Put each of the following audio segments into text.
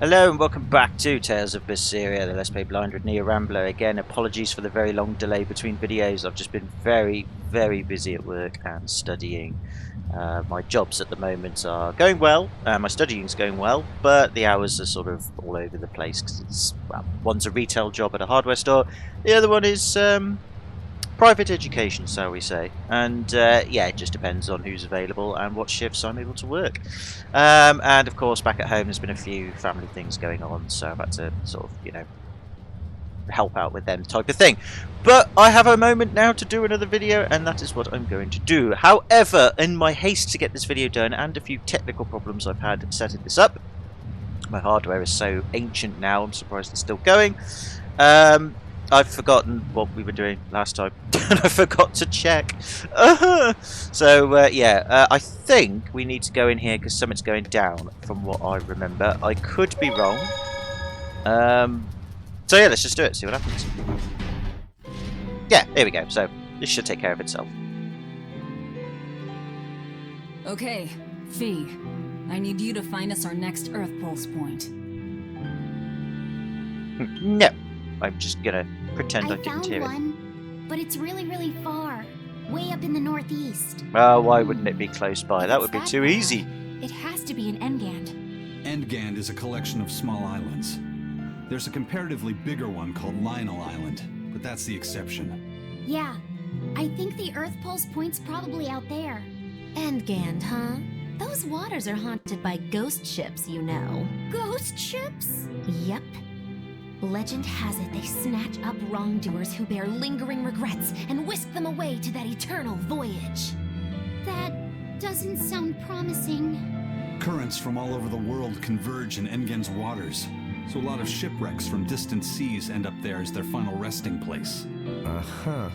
Hello and welcome back to Tales of Berseria, the Let's Play Blind with Neo Rambler. Again, apologies for the very long delay between videos. I've just been very busy at work and studying. My jobs at the moment are going well, my studying's going well, but the hours are sort of all over the place because well, one's a retail job at a hardware store, the other one is private education, shall we say. And yeah, it just depends on who's available and what shifts I'm able to work. And of course, back at home, there's been a few family things going on, so I've had to sort of, help out with them type of thing. But I have a moment now to do another video, and that is what I'm going to do. However, in my haste to get this video done and a few technical problems I've had setting this up, my hardware is so ancient now, I'm surprised it's still going. I've forgotten what we were doing last time, and I forgot to check. So yeah, I think we need to go in here because something's going down from what I remember. I could be wrong. So yeah, let's just do it, see what happens. Yeah, here we go. So this should take care of itself. Okay, Fee. I need you to find us our next Earth Pulse point. No, I'm just gonna pretend I didn't hear it. One, but it's really far, way up in the northeast. Oh, why wouldn't it be close by? That would be too easy. It has to be an Endgand. Endgand is a collection of small islands. There's a comparatively bigger one called Lionel Island, but that's the exception. Yeah, I think the Earth Pulse point's probably out there. Endgand, huh? Those waters are haunted by ghost ships, you know. Ghost ships? Yep. Legend has it they snatch up wrongdoers who bear lingering regrets and whisk them away to that eternal voyage. That doesn't sound promising. Currents from all over the world converge in Endgand's waters, so a lot of shipwrecks from distant seas end up there as their final resting place. Uh-huh.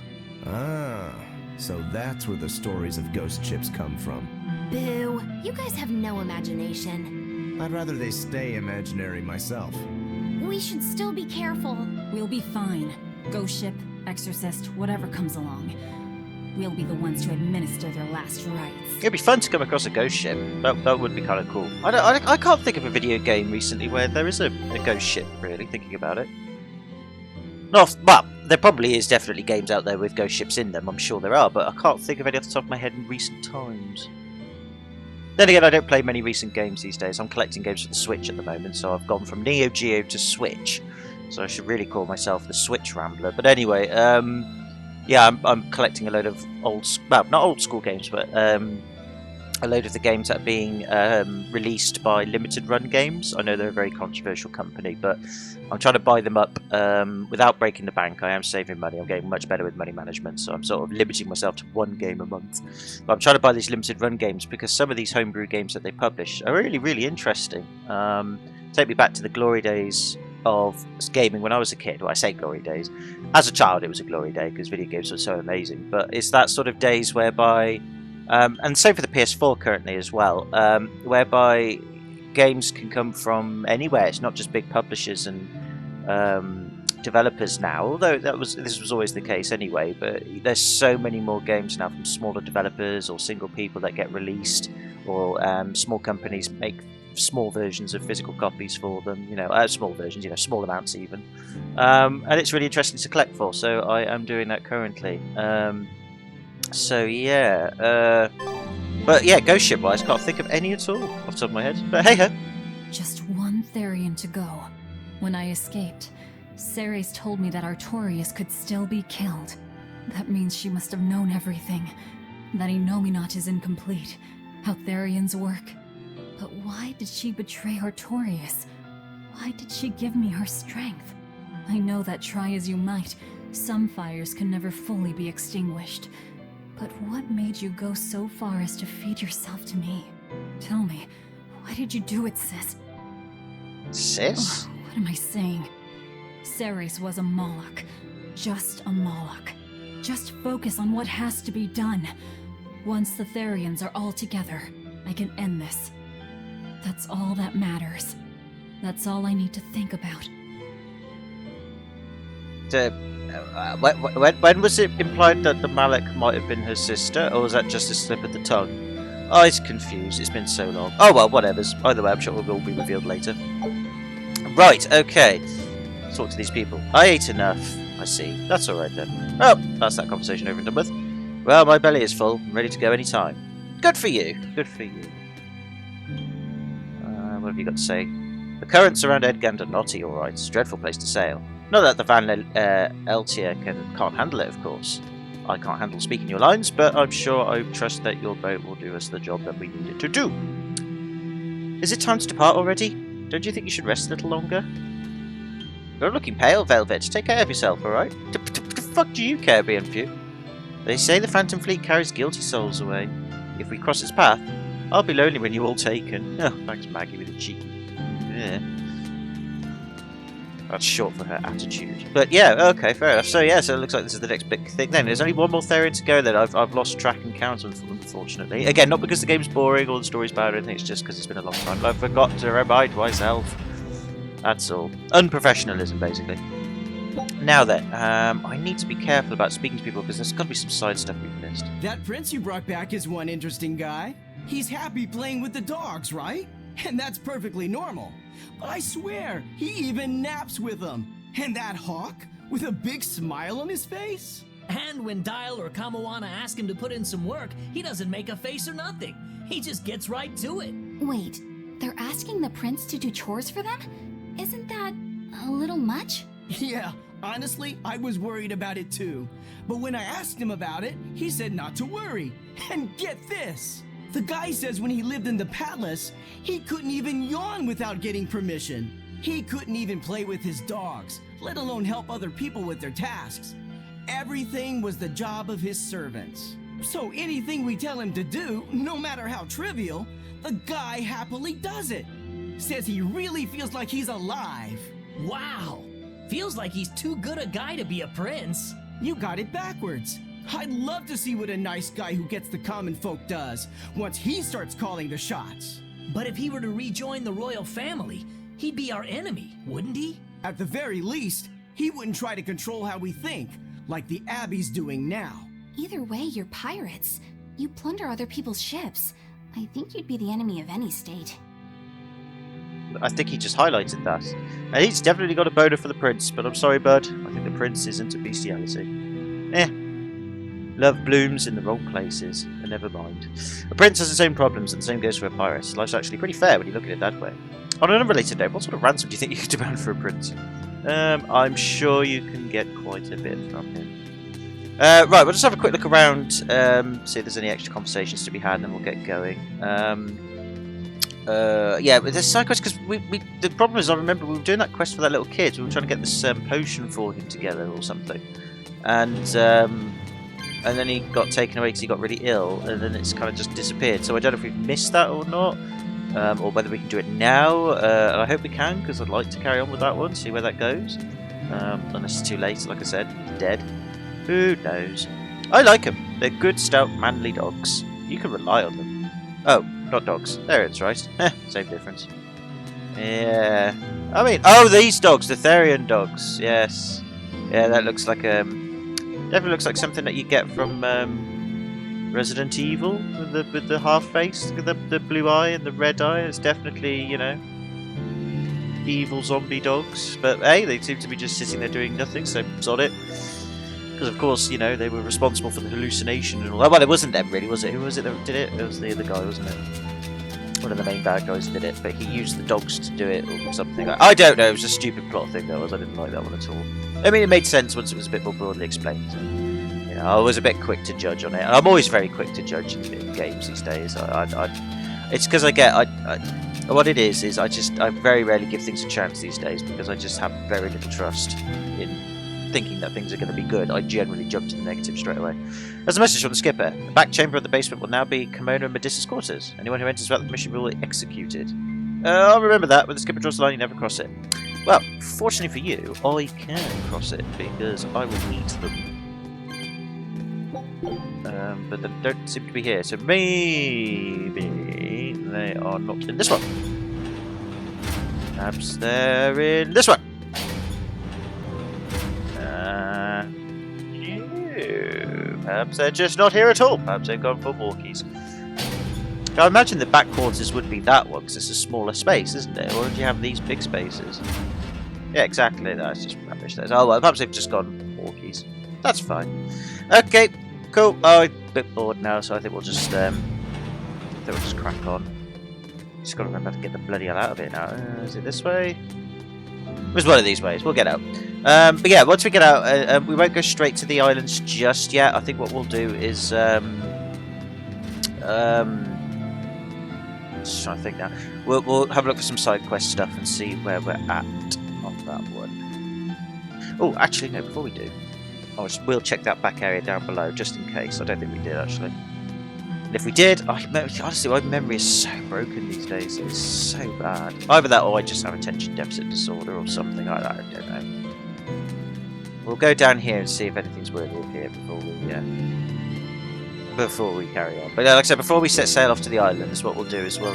Ah, so that's where the stories of ghost ships come from. Boo! You guys have no imagination. I'd rather they stay imaginary myself. We should still be careful. We'll be fine. Ghost ship, exorcist, whatever comes along. We'll be the ones to administer their last rites. It'd be fun to come across a ghost ship. That would be kind of cool. I can't think of a video game recently where there is a ghost ship, really, thinking about it. No, well, there probably is definitely games out there with ghost ships in them, I'm sure there are, but I can't think of any off the top of my head in recent times. Then again, I don't play many recent games these days. I'm collecting games for the Switch at the moment, so I've gone from Neo Geo to Switch. So I should really call myself the Switch Rambler. But anyway, yeah, I'm collecting a load of well, not old school games, but a load of the games that are being released by Limited Run Games. I know they're a very controversial company, but I'm trying to buy them up without breaking the bank. I am saving money. I'm getting much better with money management, so I'm sort of limiting myself to one game a month. But I'm trying to buy these Limited Run games because some of these homebrew games that they publish are really interesting. Take me back to the glory days of gaming when I was a kid. Well, I say glory days. As a child, it was a glory day because video games were so amazing. But it's that sort of days whereby, and same for the PS4 currently as well, whereby games can come from anywhere. It's not just big publishers and developers now, although this was always the case anyway. But there's so many more games now from smaller developers or single people that get released, or small companies make small versions of physical copies for them. Small versions, small amounts even. And it's really interesting to collect for. So I am doing that currently. So yeah. But yeah, ghost ship wise, can't think of any at all off the top of my head. But hey ho. Just one Therian to go. When I escaped, Ceres told me that Artorius could still be killed. That means she must have known everything. That Enominat is incomplete. How Therians work. But why did she betray Artorius? Why did she give me her strength? I know that try as you might, some fires can never fully be extinguished. But what made you go so far as to feed yourself to me? Tell me, why did you do it, sis? Sis? Oh, what am I saying? Ceres was a Moloch. Just a Moloch. Just focus on what has to be done. Once the Therians are all together, I can end this. That's all that matters. That's all I need to think about. When was it implied that the Malak might have been her sister, or was that just a slip of the tongue? I was confused. It's been so long. Oh well, whatever's. Either way, I'm sure it will all be revealed later. Right, okay. Let's talk to these people. I ate enough. I see. That's alright then. Oh, that's that conversation over and done with. Well, my belly is full. I'm ready to go any time. Good for you. Good for you. What have you got to say? The currents around Edgand are knotty, alright. It's a dreadful place to sail. Not that the Van Eltier can't handle it, of course. I can't handle speaking your lines, but I'm sure I trust that your boat will do us the job that we need it to do. Is it time to depart already? Don't you think you should rest a little longer? You're looking pale, Velvet. Take care of yourself, alright? The fuck do you care, BNP? They say the Phantom Fleet carries guilty souls away. If we cross its path, I'll be lonely when you're all taken. Oh, thanks, Maggie, with a cheeky. Yeah. That's short for her attitude. But yeah, okay, fair enough. So yeah, so it looks like this is the next big thing then. There's only one more Therian to go then. I've lost track and count, unfortunately. Again, not because the game's boring or the story's bad or anything, it's just because it's been a long time. I forgot to remind myself. That's all. Unprofessionalism, basically. Now then, I need to be careful about speaking to people because there's got to be some side stuff we've missed. That prince you brought back is one interesting guy. He's happy playing with the dogs, right? And that's perfectly normal. But I swear, he even naps with them. And that hawk, with a big smile on his face? And when Dial or Kamawana ask him to put in some work, he doesn't make a face or nothing. He just gets right to it. Wait, they're asking the prince to do chores for them? Isn't that a little much? Yeah, honestly, I was worried about it too. But when I asked him about it, he said not to worry. And get this! The guy says when he lived in the palace, he couldn't even yawn without getting permission. He couldn't even play with his dogs, let alone help other people with their tasks. Everything was the job of his servants. So anything we tell him to do, no matter how trivial, the guy happily does it. Says he really feels like he's alive. Wow! Feels like he's too good a guy to be a prince. You got it backwards. I'd love to see what a nice guy who gets the common folk does once he starts calling the shots. But if he were to rejoin the royal family, he'd be our enemy, wouldn't he? At the very least, he wouldn't try to control how we think, like the Abbey's doing now. Either way, you're pirates. You plunder other people's ships. I think you'd be the enemy of any state. I think he just highlighted that. And he's definitely got a boner for the prince, but I'm sorry, bud. I think the prince isn't a bestiality. Love blooms in the wrong places, and never mind. A prince has its own problems, and the same goes for a pirate. Life's actually pretty fair when you look at it that way. On an unrelated note, what sort of ransom do you think you could demand for a prince? I'm sure you can get quite a bit from him. Right, we'll just have a quick look around, see if there's any extra conversations to be had, and then we'll get going. Yeah, but there's side quests because the problem is I remember we were doing that quest for that little kid. We were trying to get this potion for him together or something, and then he got taken away because he got really ill, and then it's kind of just disappeared. So I don't know if we've missed that or not, or whether we can do it now. And I hope we can because I'd like to carry on with that one, see where that goes. Unless it's too late, like I said, he's dead. Who knows? I like them. They're good, stout, manly dogs. You can rely on them. Oh, not dogs. There it's right. Same difference. Yeah. I mean, oh, these dogs, the Therian dogs. Yes. Yeah, that looks like definitely looks like something that you get from Resident Evil with the half face, the blue eye and the red eye. It's definitely, you know, evil zombie dogs. But hey, they seem to be just sitting there doing nothing, so sod it. Because of course, you know, they were responsible for the hallucination and all that. Well, it wasn't them really, was it? Who was it that did it? It was the other guy, wasn't it? One of the main bad guys did it, but he used the dogs to do it or something. I don't know. It was a stupid plot thing, though. I didn't like that one at all. I mean, it made sense once it was a bit more broadly explained. You know, I was a bit quick to judge on it. I'm always very quick to judge in games these days. It's because what it is I very rarely give things a chance these days because I just have very little trust in thinking that things are going to be good. I generally jump to the negative straight away. There's a message from the skipper. The back chamber of the basement will now be Kimono and Medissa's quarters. Anyone who enters without the permission will be executed. I'll remember that. When the skipper draws the line, you never cross it. Well, fortunately for you, I can cross it because I will meet them. But they don't seem to be here, so maybe they are not in this one. Perhaps they're in this one. Perhaps they're just not here at all. Perhaps they've gone for walkies. I imagine the back quarters would be that one because it's a smaller space, isn't it? Or do you have these big spaces? Yeah, exactly. That's just rubbish. Oh well, perhaps they've just gone Porkies. That's fine. Okay, cool. Oh, I'm a bit bored now, so I think we'll just crack on. Just got to remember to get the bloody hell out of it now. Is it this way? It was one of these ways. We'll get out. But yeah, once we get out, we won't go straight to the islands just yet. I think what we'll do is just trying to think now. We'll have a look for some side quest stuff and see where we're at on that one. Oh, actually, no. Before we do, we'll check that back area down below just in case. I don't think we did actually. And if we did, honestly, my memory is so broken these days. It's so bad. Either that, or I just have attention deficit disorder or something like that. I don't know. We'll go down here and see if anything's worthy of here before we carry on. But like I said, before we set sail off to the islands, what we'll do is we'll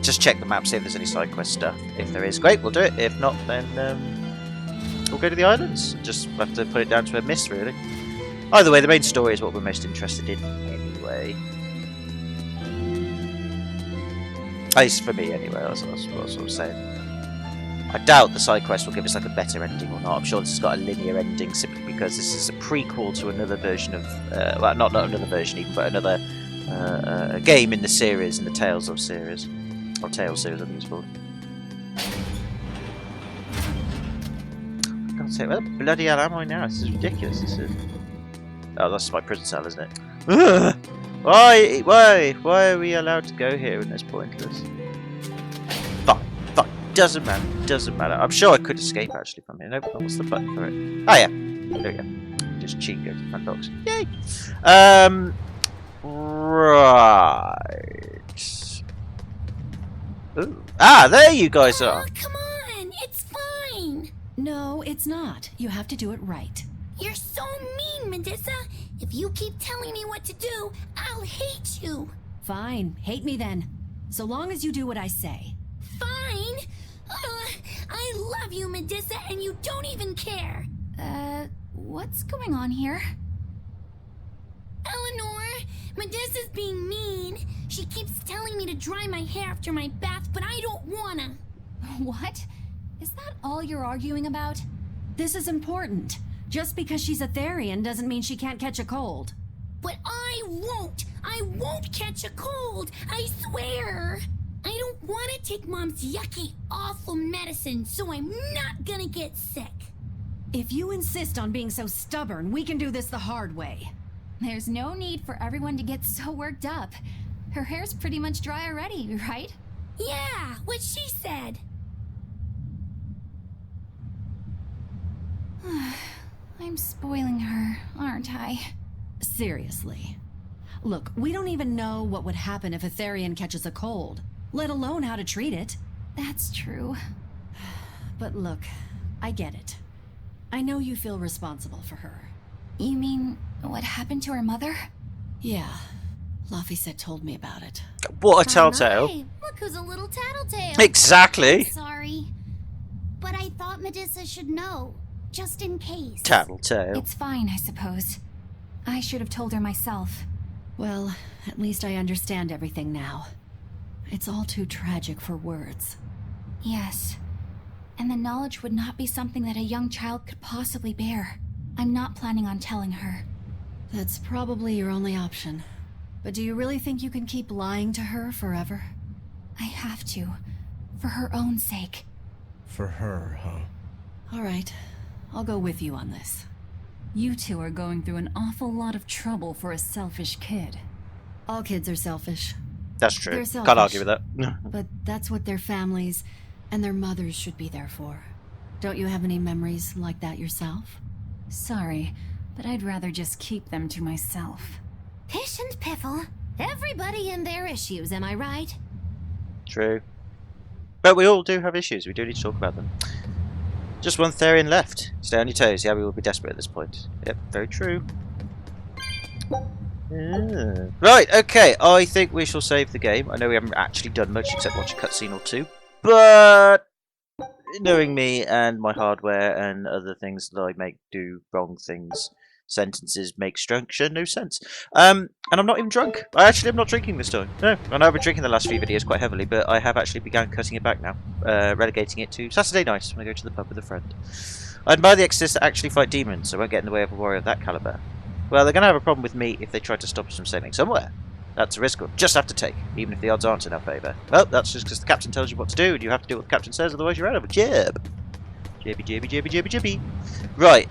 just check the map, see if there's any side quest stuff. If there is, great, we'll do it. If not, then we'll go to the islands. Just have to put it down to a miss, really. Either way, the main story is what we're most interested in, anyway. At least for me, anyway. That's what I'm saying. I doubt the side quest will give us like a better ending or not. I'm sure this has got a linear ending simply because this is a prequel to another version of, well, not another version even, but another a game in the series, in the Tales of series, or Tales series, I think it's called. For God's sake, where the bloody hell am I now? This is ridiculous. This is. Oh, that's my prison cell, isn't it? Ugh! Why are we allowed to go here and it's pointless? Fine. Doesn't matter. I'm sure I could escape actually from here. No, what's the button for it? Oh yeah, there we go. Just cheat, go to the front doors. Yay! Right. Ooh. Ah, there you guys are. Oh, come on, it's fine. No, it's not. You have to do it right. You're so mean, Medusa. If you keep telling me what to do, I'll hate you. Fine, hate me then. So long as you do what I say. Fine. I love you, Medusa, and you don't even care. What's going on here? Eleanor, Medusa's being mean. She keeps telling me to dry my hair after my bath, but I don't wanna. What? Is that all you're arguing about? This is important. Just because she's a Therian doesn't mean she can't catch a cold. But I won't catch a cold, I swear. I don't want to take Mom's yucky, awful medicine, so I'm not gonna get sick. If you insist on being so stubborn, we can do this the hard way. There's no need for everyone to get so worked up. Her hair's pretty much dry already, right? Yeah, what she said. I'm spoiling her, aren't I? Seriously. Look, we don't even know what would happen if a Therian catches a cold, let alone how to treat it. That's true. But look, I get it. I know you feel responsible for her. You mean what happened to her mother? Yeah, Laphicet told me about it. What a telltale. Hey, look who's a little tattletale. Exactly. Sorry. But I thought Medusa should know, just in case. Tattletale. It's fine, I suppose. I should have told her myself. Well, at least I understand everything now. It's all too tragic for words. Yes. And the knowledge would not be something that a young child could possibly bear. I'm not planning on telling her. That's probably your only option. But do you really think you can keep lying to her forever? I have to. For her own sake. For her, huh? All right. I'll go with you on this. You two are going through an awful lot of trouble for a selfish kid. All kids are selfish. That's true. They're selfish. Can't argue with that. But that's what their families and their mothers should be there for. Don't you have any memories like that yourself? Sorry, but I'd rather just keep them to myself. Pish and Piffle. Everybody and their issues, am I right? True. But we all do have issues. We do need to talk about them. Just one Therian left. Stay on your toes. Yeah, we will be desperate at this point. Yep, very true. Yeah. Right, okay. I think we shall save the game. I know we haven't actually done much except watch a cutscene or two. But knowing me and my hardware and other things that I make do wrong things, sentences make structure no sense. And I'm not even drunk. I actually am not drinking this time. No, I know I've been drinking the last few videos quite heavily, but I have actually begun cutting it back now, relegating it to Saturday nights when I go to the pub with a friend. I admire the exorcists that actually fight demons, so I won't get in the way of a warrior of that caliber. Well, they're going to have a problem with me if they try to stop us from sailing somewhere. That's a risk we'll just have to take, even if the odds aren't in our favour. Well, that's just because the captain tells you what to do, and you have to do what the captain says, otherwise you're out of a jib. Jibby, jibby, jibby, jibby, jibby. Right,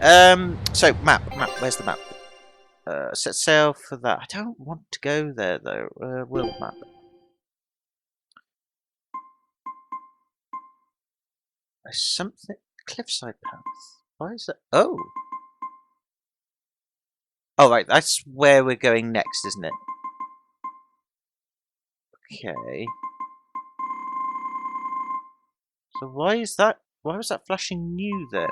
so, map, where's the map? Set sail for that. I don't want to go there, though. World map. There's something... Cliffside path. Why is that? Oh! Oh, right, that's where we're going next, isn't it? Okay. So why is that... Why was that flashing new, then?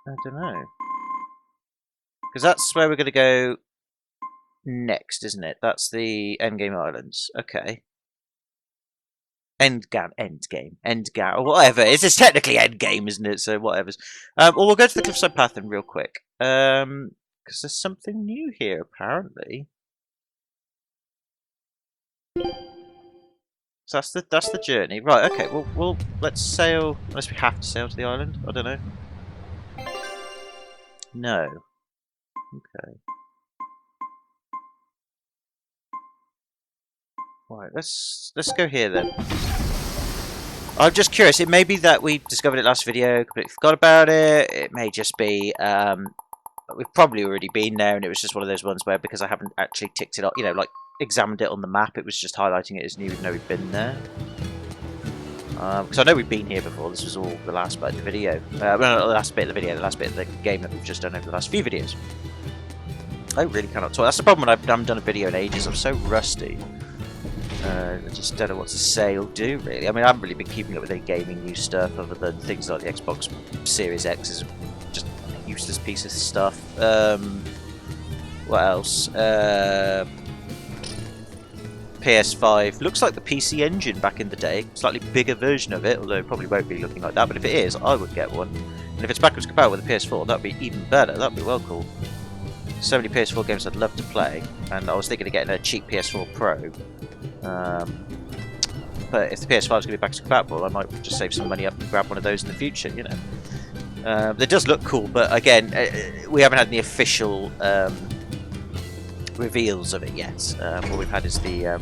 I don't know. Because that's where we're going to go next, isn't it? That's the Endgame Islands. Okay. Endgame, or whatever. It's just technically Endgame, isn't it? So whatever's. Well, we'll go to the Cliffside Path then real quick. Because there's something new here, apparently. So that's the journey. Right, okay, well let's sail, unless we have to sail to the island. I don't know. No. Okay. Right, let's go here then. I'm just curious, it may be that we discovered it last video, completely forgot about it. It may just be we've probably already been there and it was just one of those ones where, because I haven't actually ticked it up, you know, like examined it on the map, it was just highlighting it as new even though we've been there. Because I know we've been here before. This was all the last bit of the video. Well, not the last bit of the video, the last bit of the game that we've just done over the last few videos. I really cannot talk. That's the problem when I haven't done a video in ages. I'm so rusty. I just don't know what to say or do, really. I mean, I haven't really been keeping up with any gaming news stuff other than things like the Xbox Series X is just a useless piece of stuff. What else? PS5 looks like the PC Engine back in the day. Slightly bigger version of it, although it probably won't be looking like that. But if it is, I would get one. And if it's backwards compatible with the PS4, that'd be even better. That'd be well cool. So many PS4 games I'd love to play, and I was thinking of getting a cheap PS4 Pro. But if the PS5 is going to be backwards compatible, I might just save some money up and grab one of those in the future, you know. It does look cool, but again, we haven't had any official reveals of it yet. All we've had is the...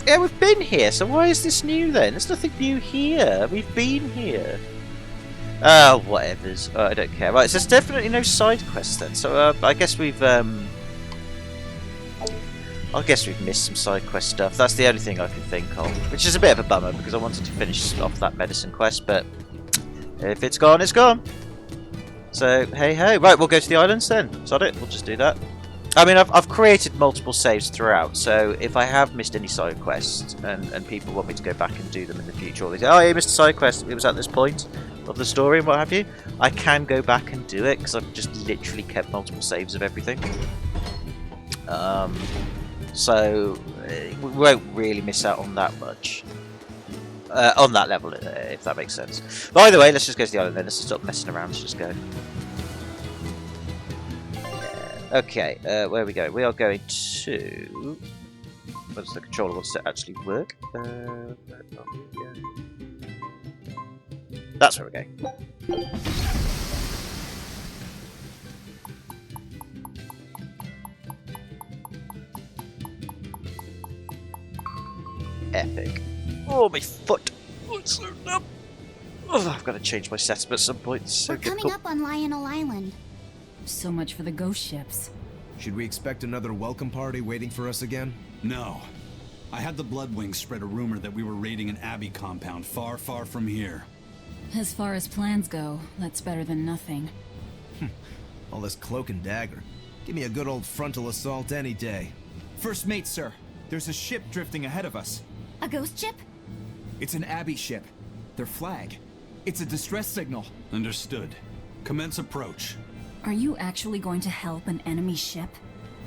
Yeah, we've been here, so why is this new then? There's nothing new here. We've been here. Oh, whatevers. I don't care. Right, so there's definitely no side quests then. So I guess we've missed some side quest stuff. That's the only thing I can think of, which is a bit of a bummer because I wanted to finish off that medicine quest, but if it's gone, it's gone. So hey ho. Right, we'll go to the islands then. Sod it. We'll just do that. I mean, I've created multiple saves throughout, so if I have missed any side quests and people want me to go back and do them in the future, or they say, oh, you missed a side quest, it was at this point of the story and what have you, I can go back and do it because I've just literally kept multiple saves of everything. So we won't really miss out on that much. On that level, if that makes sense. By the way, let's just go to the island then. Let's stop messing around. Let's just go. Okay, where are we going? We are going to... Once the controller wants to actually work. That's where we're going. Epic. Oh, my foot! Oh, it's so numb! Oh, I've got to change my setup at some point. It's so We're coming difficult. up on Lionel Island. So much for the ghost ships. Should we expect another welcome party waiting for us again? No. I had the Bloodwings spread a rumor that we were raiding an Abbey compound far, far from here. As far as plans go, that's better than nothing. All this cloak and dagger. Give me a good old frontal assault any day. First mate, sir. There's a ship drifting ahead of us. A ghost ship? It's an Abbey ship. Their flag. It's a distress signal. Understood. Commence approach. Are you actually going to help an enemy ship?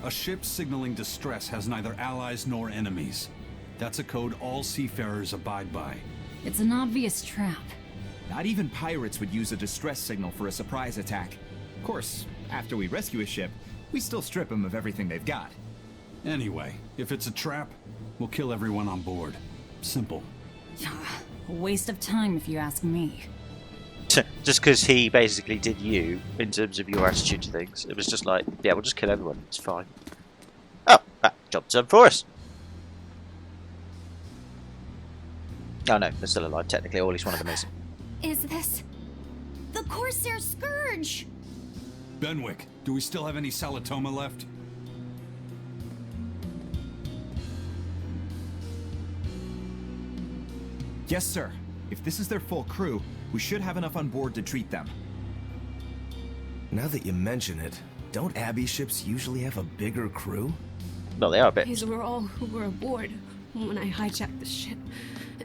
A ship signaling distress has neither allies nor enemies. That's a code all seafarers abide by. It's an obvious trap. Not even pirates would use a distress signal for a surprise attack. Of course, after we rescue a ship, we still strip them of everything they've got. Anyway, if it's a trap, we'll kill everyone on board. Simple. A waste of time, if you ask me. Just because he basically did you, in terms of your attitude to things. It was just like, yeah, we'll just kill everyone. It's fine. Oh, job's done for us. Oh no, they're still alive, technically, or at least one of them is. Is this the Corsair Scourge? Benwick, do we still have any Salatoma left? Yes, sir. If this is their full crew, we should have enough on board to treat them. Now that you mention it, don't Abbey ships usually have a bigger crew? Well, they are a bit. These were all who were aboard when I hijacked the ship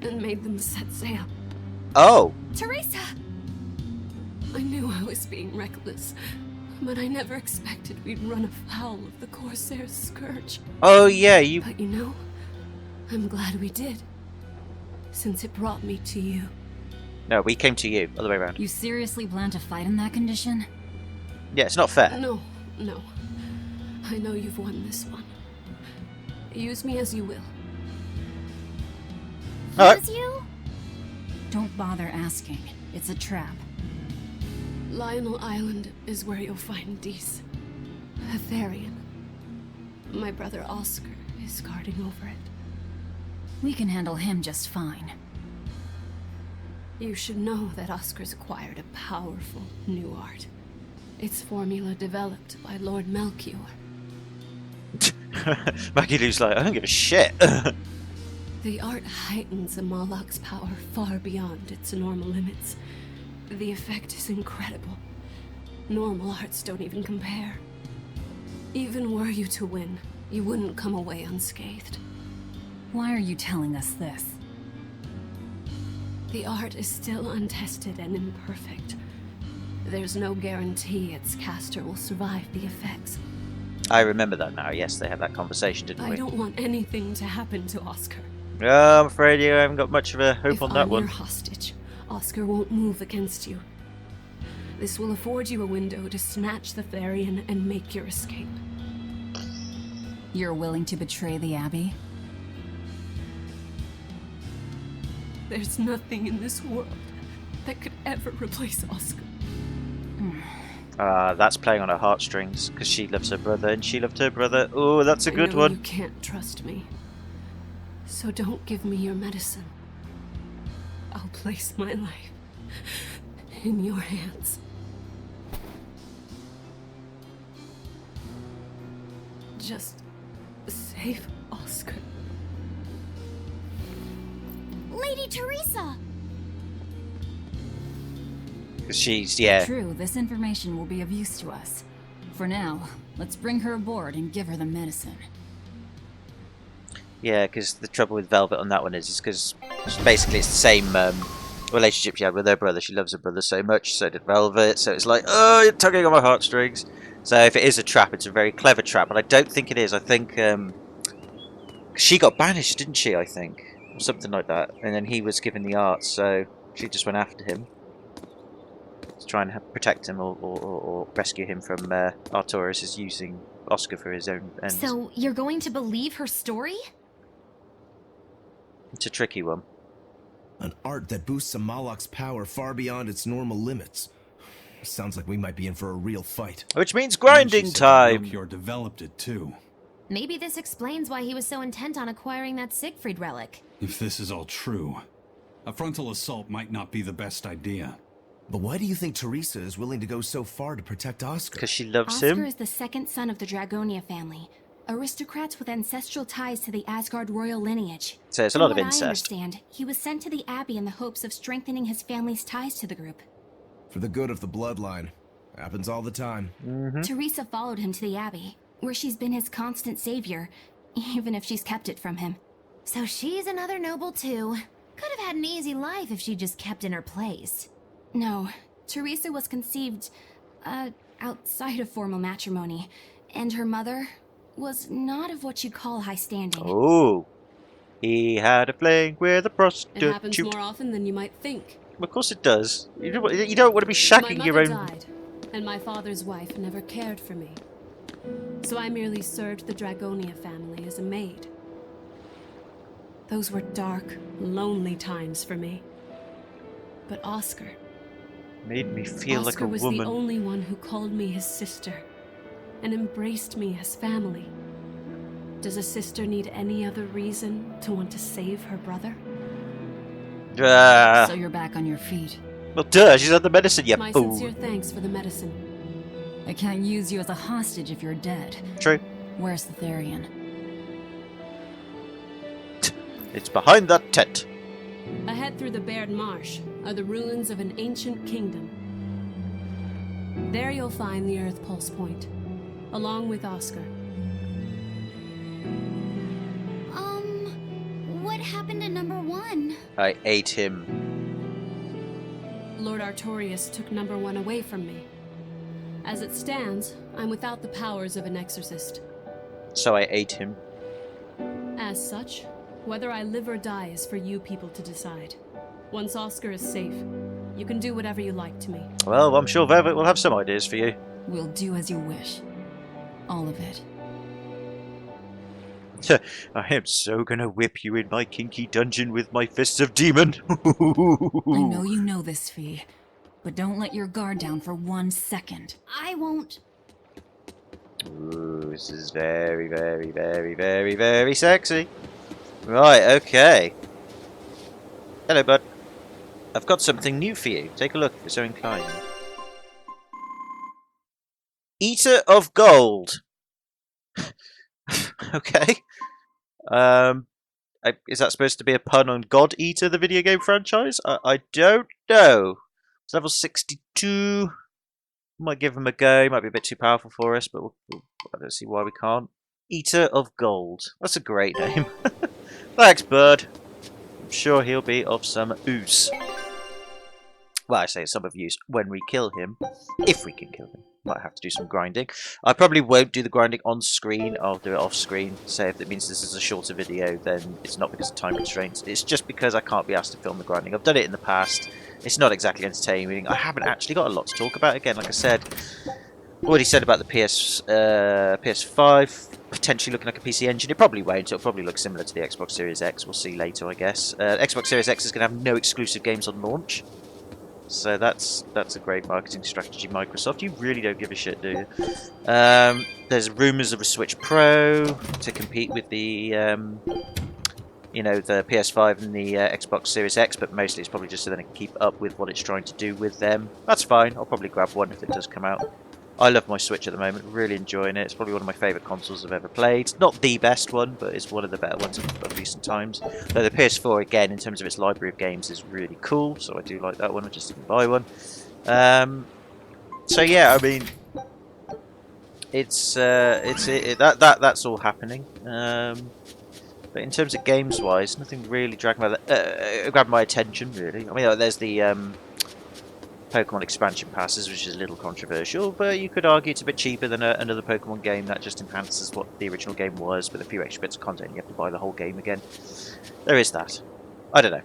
and made them set sail. Oh! Teresa! I knew I was being reckless, but I never expected we'd run afoul of the Corsair Scourge. Oh, yeah, you... But you know, I'm glad we did, since it brought me to you. No, we came to you, other way around. You seriously plan to fight in that condition? Yeah, it's not fair. No. I know you've won this one. Use me as you will. Alright. You? Don't bother asking. It's a trap. Lionel Island is where you'll find Dees, a Therian. My brother Oscar is guarding over it. We can handle him just fine. You should know that Oscar's acquired a powerful new art. Its formula developed by Lord Melchior. Maggie Lou's like, I don't give a shit. The art heightens a Moloch's power far beyond its normal limits. The effect is incredible. Normal arts don't even compare. Even were you to win, you wouldn't come away unscathed. Why are you telling us this? The art is still untested and imperfect. There's no guarantee its caster will survive the effects. I remember that now. Yes, they had that conversation, didn't we? I don't want anything to happen to Oscar. I'm afraid you haven't got much of a hope on that If I'm one. your hostage, Oscar won't move against you. This will afford you a window to snatch the Therian and make your escape. You're willing to betray the Abbey? There's nothing in this world that could ever replace Oscar. That's playing on her heartstrings, because she loves her brother and she loved her brother. Oh, that's a good I know one. You can't trust me. So don't give me your medicine. I'll place my life in your hands. Just save Oscar. Lady Teresa! Because she's, yeah. True, this information will be of use to us. For now, let's bring her aboard and give her the medicine. Yeah, because the trouble with Velvet on that one is because basically it's the same relationship she had with her brother. She loves her brother so much, so did Velvet. So it's like, oh, you're tugging on my heartstrings. So if it is a trap, it's a very clever trap. But I don't think it is. I think she got banished, didn't she, I think? Or something like that. And then he was given the art, so she just went after him. To try and protect him or rescue him from Artorias is using Oscar for his own ends. So, you're going to believe her story? It's a tricky one. An art that boosts a Moloch's power far beyond its normal limits. Sounds like we might be in for a real fight. Which means grinding time! Melchior developed it too. Maybe this explains why he was so intent on acquiring that Siegfried relic. If this is all true, a frontal assault might not be the best idea. But why do you think Teresa is willing to go so far to protect Oscar? Because she loves Oscar him. is the second son of the Dragonia family, aristocrats with ancestral ties to the Asgard royal lineage. So it's a From lot of what incest. I understand, he was sent to the Abbey in the hopes of strengthening his family's ties to the group. For the good of the bloodline. Happens all the time. Teresa followed him to the Abbey, where she's been his constant savior, even if she's kept it from him. So she's another noble too. Could have had an easy life if she just kept in her place. No, Teresa was conceived, outside of formal matrimony, and her mother was not of what you'd call high standing. Oh, he had a fling with a It happens prostitute. more often than you might think. Of course it does. You don't want to be shacking My your mother own... died, and my father's wife never cared for me. So I merely served the Dragonia family as a maid. Those were dark, lonely times for me. But Oscar... Made me feel like a was woman. the only one who called me his sister, and embraced me as family. Does a sister need any other reason to want to save her brother? So you're back on your feet. Well, duh, she's had the medicine, you My fool. sincere thanks for the medicine. I can't use you as a hostage if you're dead. True. Where's the Therian? It's behind that tent. Ahead through the Baird Marsh are the ruins of an ancient kingdom. There you'll find the Earth Pulse Point, along with Oscar. What happened to number 1? I ate him. Lord Artorius took number 1 away from me. As it stands, I'm without the powers of an exorcist. So I ate him. As such, whether I live or die is for you people to decide. Once Oscar is safe, you can do whatever you like to me. Well, I'm sure Velvet will have some ideas for you. We'll do as you wish. All of it. I am so gonna whip you in my kinky dungeon with my fists of demon. I know you know this, Fee, but don't let your guard down for 1 second. I won't. Ooh, this is very, very, very, very, very sexy. Right, okay. Hello, bud. I've got something new for you. Take a look if you're so inclined. Eater of Gold. Okay. Is that supposed to be a pun on God Eater, the video game franchise? I don't know. It's level 62. Might give him a go. He might be a bit too powerful for us, but I don't see why we can't. Eater of Gold. That's a great name. Thanks, Bird. I'm sure he'll be of some use. Well, I say some of use when we kill him. If we can kill him. Might have to do some grinding. I probably won't do the grinding on screen. I'll do it off screen. So if it means this is a shorter video, then it's not because of time constraints. It's just because I can't be asked to film the grinding. I've done it in the past. It's not exactly entertaining. I haven't actually got a lot to talk about. Again, like I said, already said about the PS5 potentially looking like a PC engine. It probably won't. It'll probably look similar to the Xbox Series X. We'll see later, I guess. Xbox Series X is going to have no exclusive games on launch. So that's a great marketing strategy, Microsoft. You really don't give a shit, do you? There's rumours of a Switch Pro to compete with the, the PS5 and the Xbox Series X, but mostly it's probably just so that it can keep up with what it's trying to do with them. That's fine. I'll probably grab one if it does come out. I love my Switch at the moment. Really enjoying it. It's probably one of my favourite consoles I've ever played. Not the best one, but it's one of the better ones of recent times. Though the PS4, again, in terms of its library of games, is really cool. So I do like that one. I just didn't buy one. So yeah, I mean, that's all happening. But in terms of games-wise, nothing really grabbed my attention, really. I mean, there's the Pokemon expansion passes, which is a little controversial, but you could argue it's a bit cheaper than another Pokemon game that just enhances what the original game was with a few extra bits of content. You have to buy the whole game again. There is that. I don't know.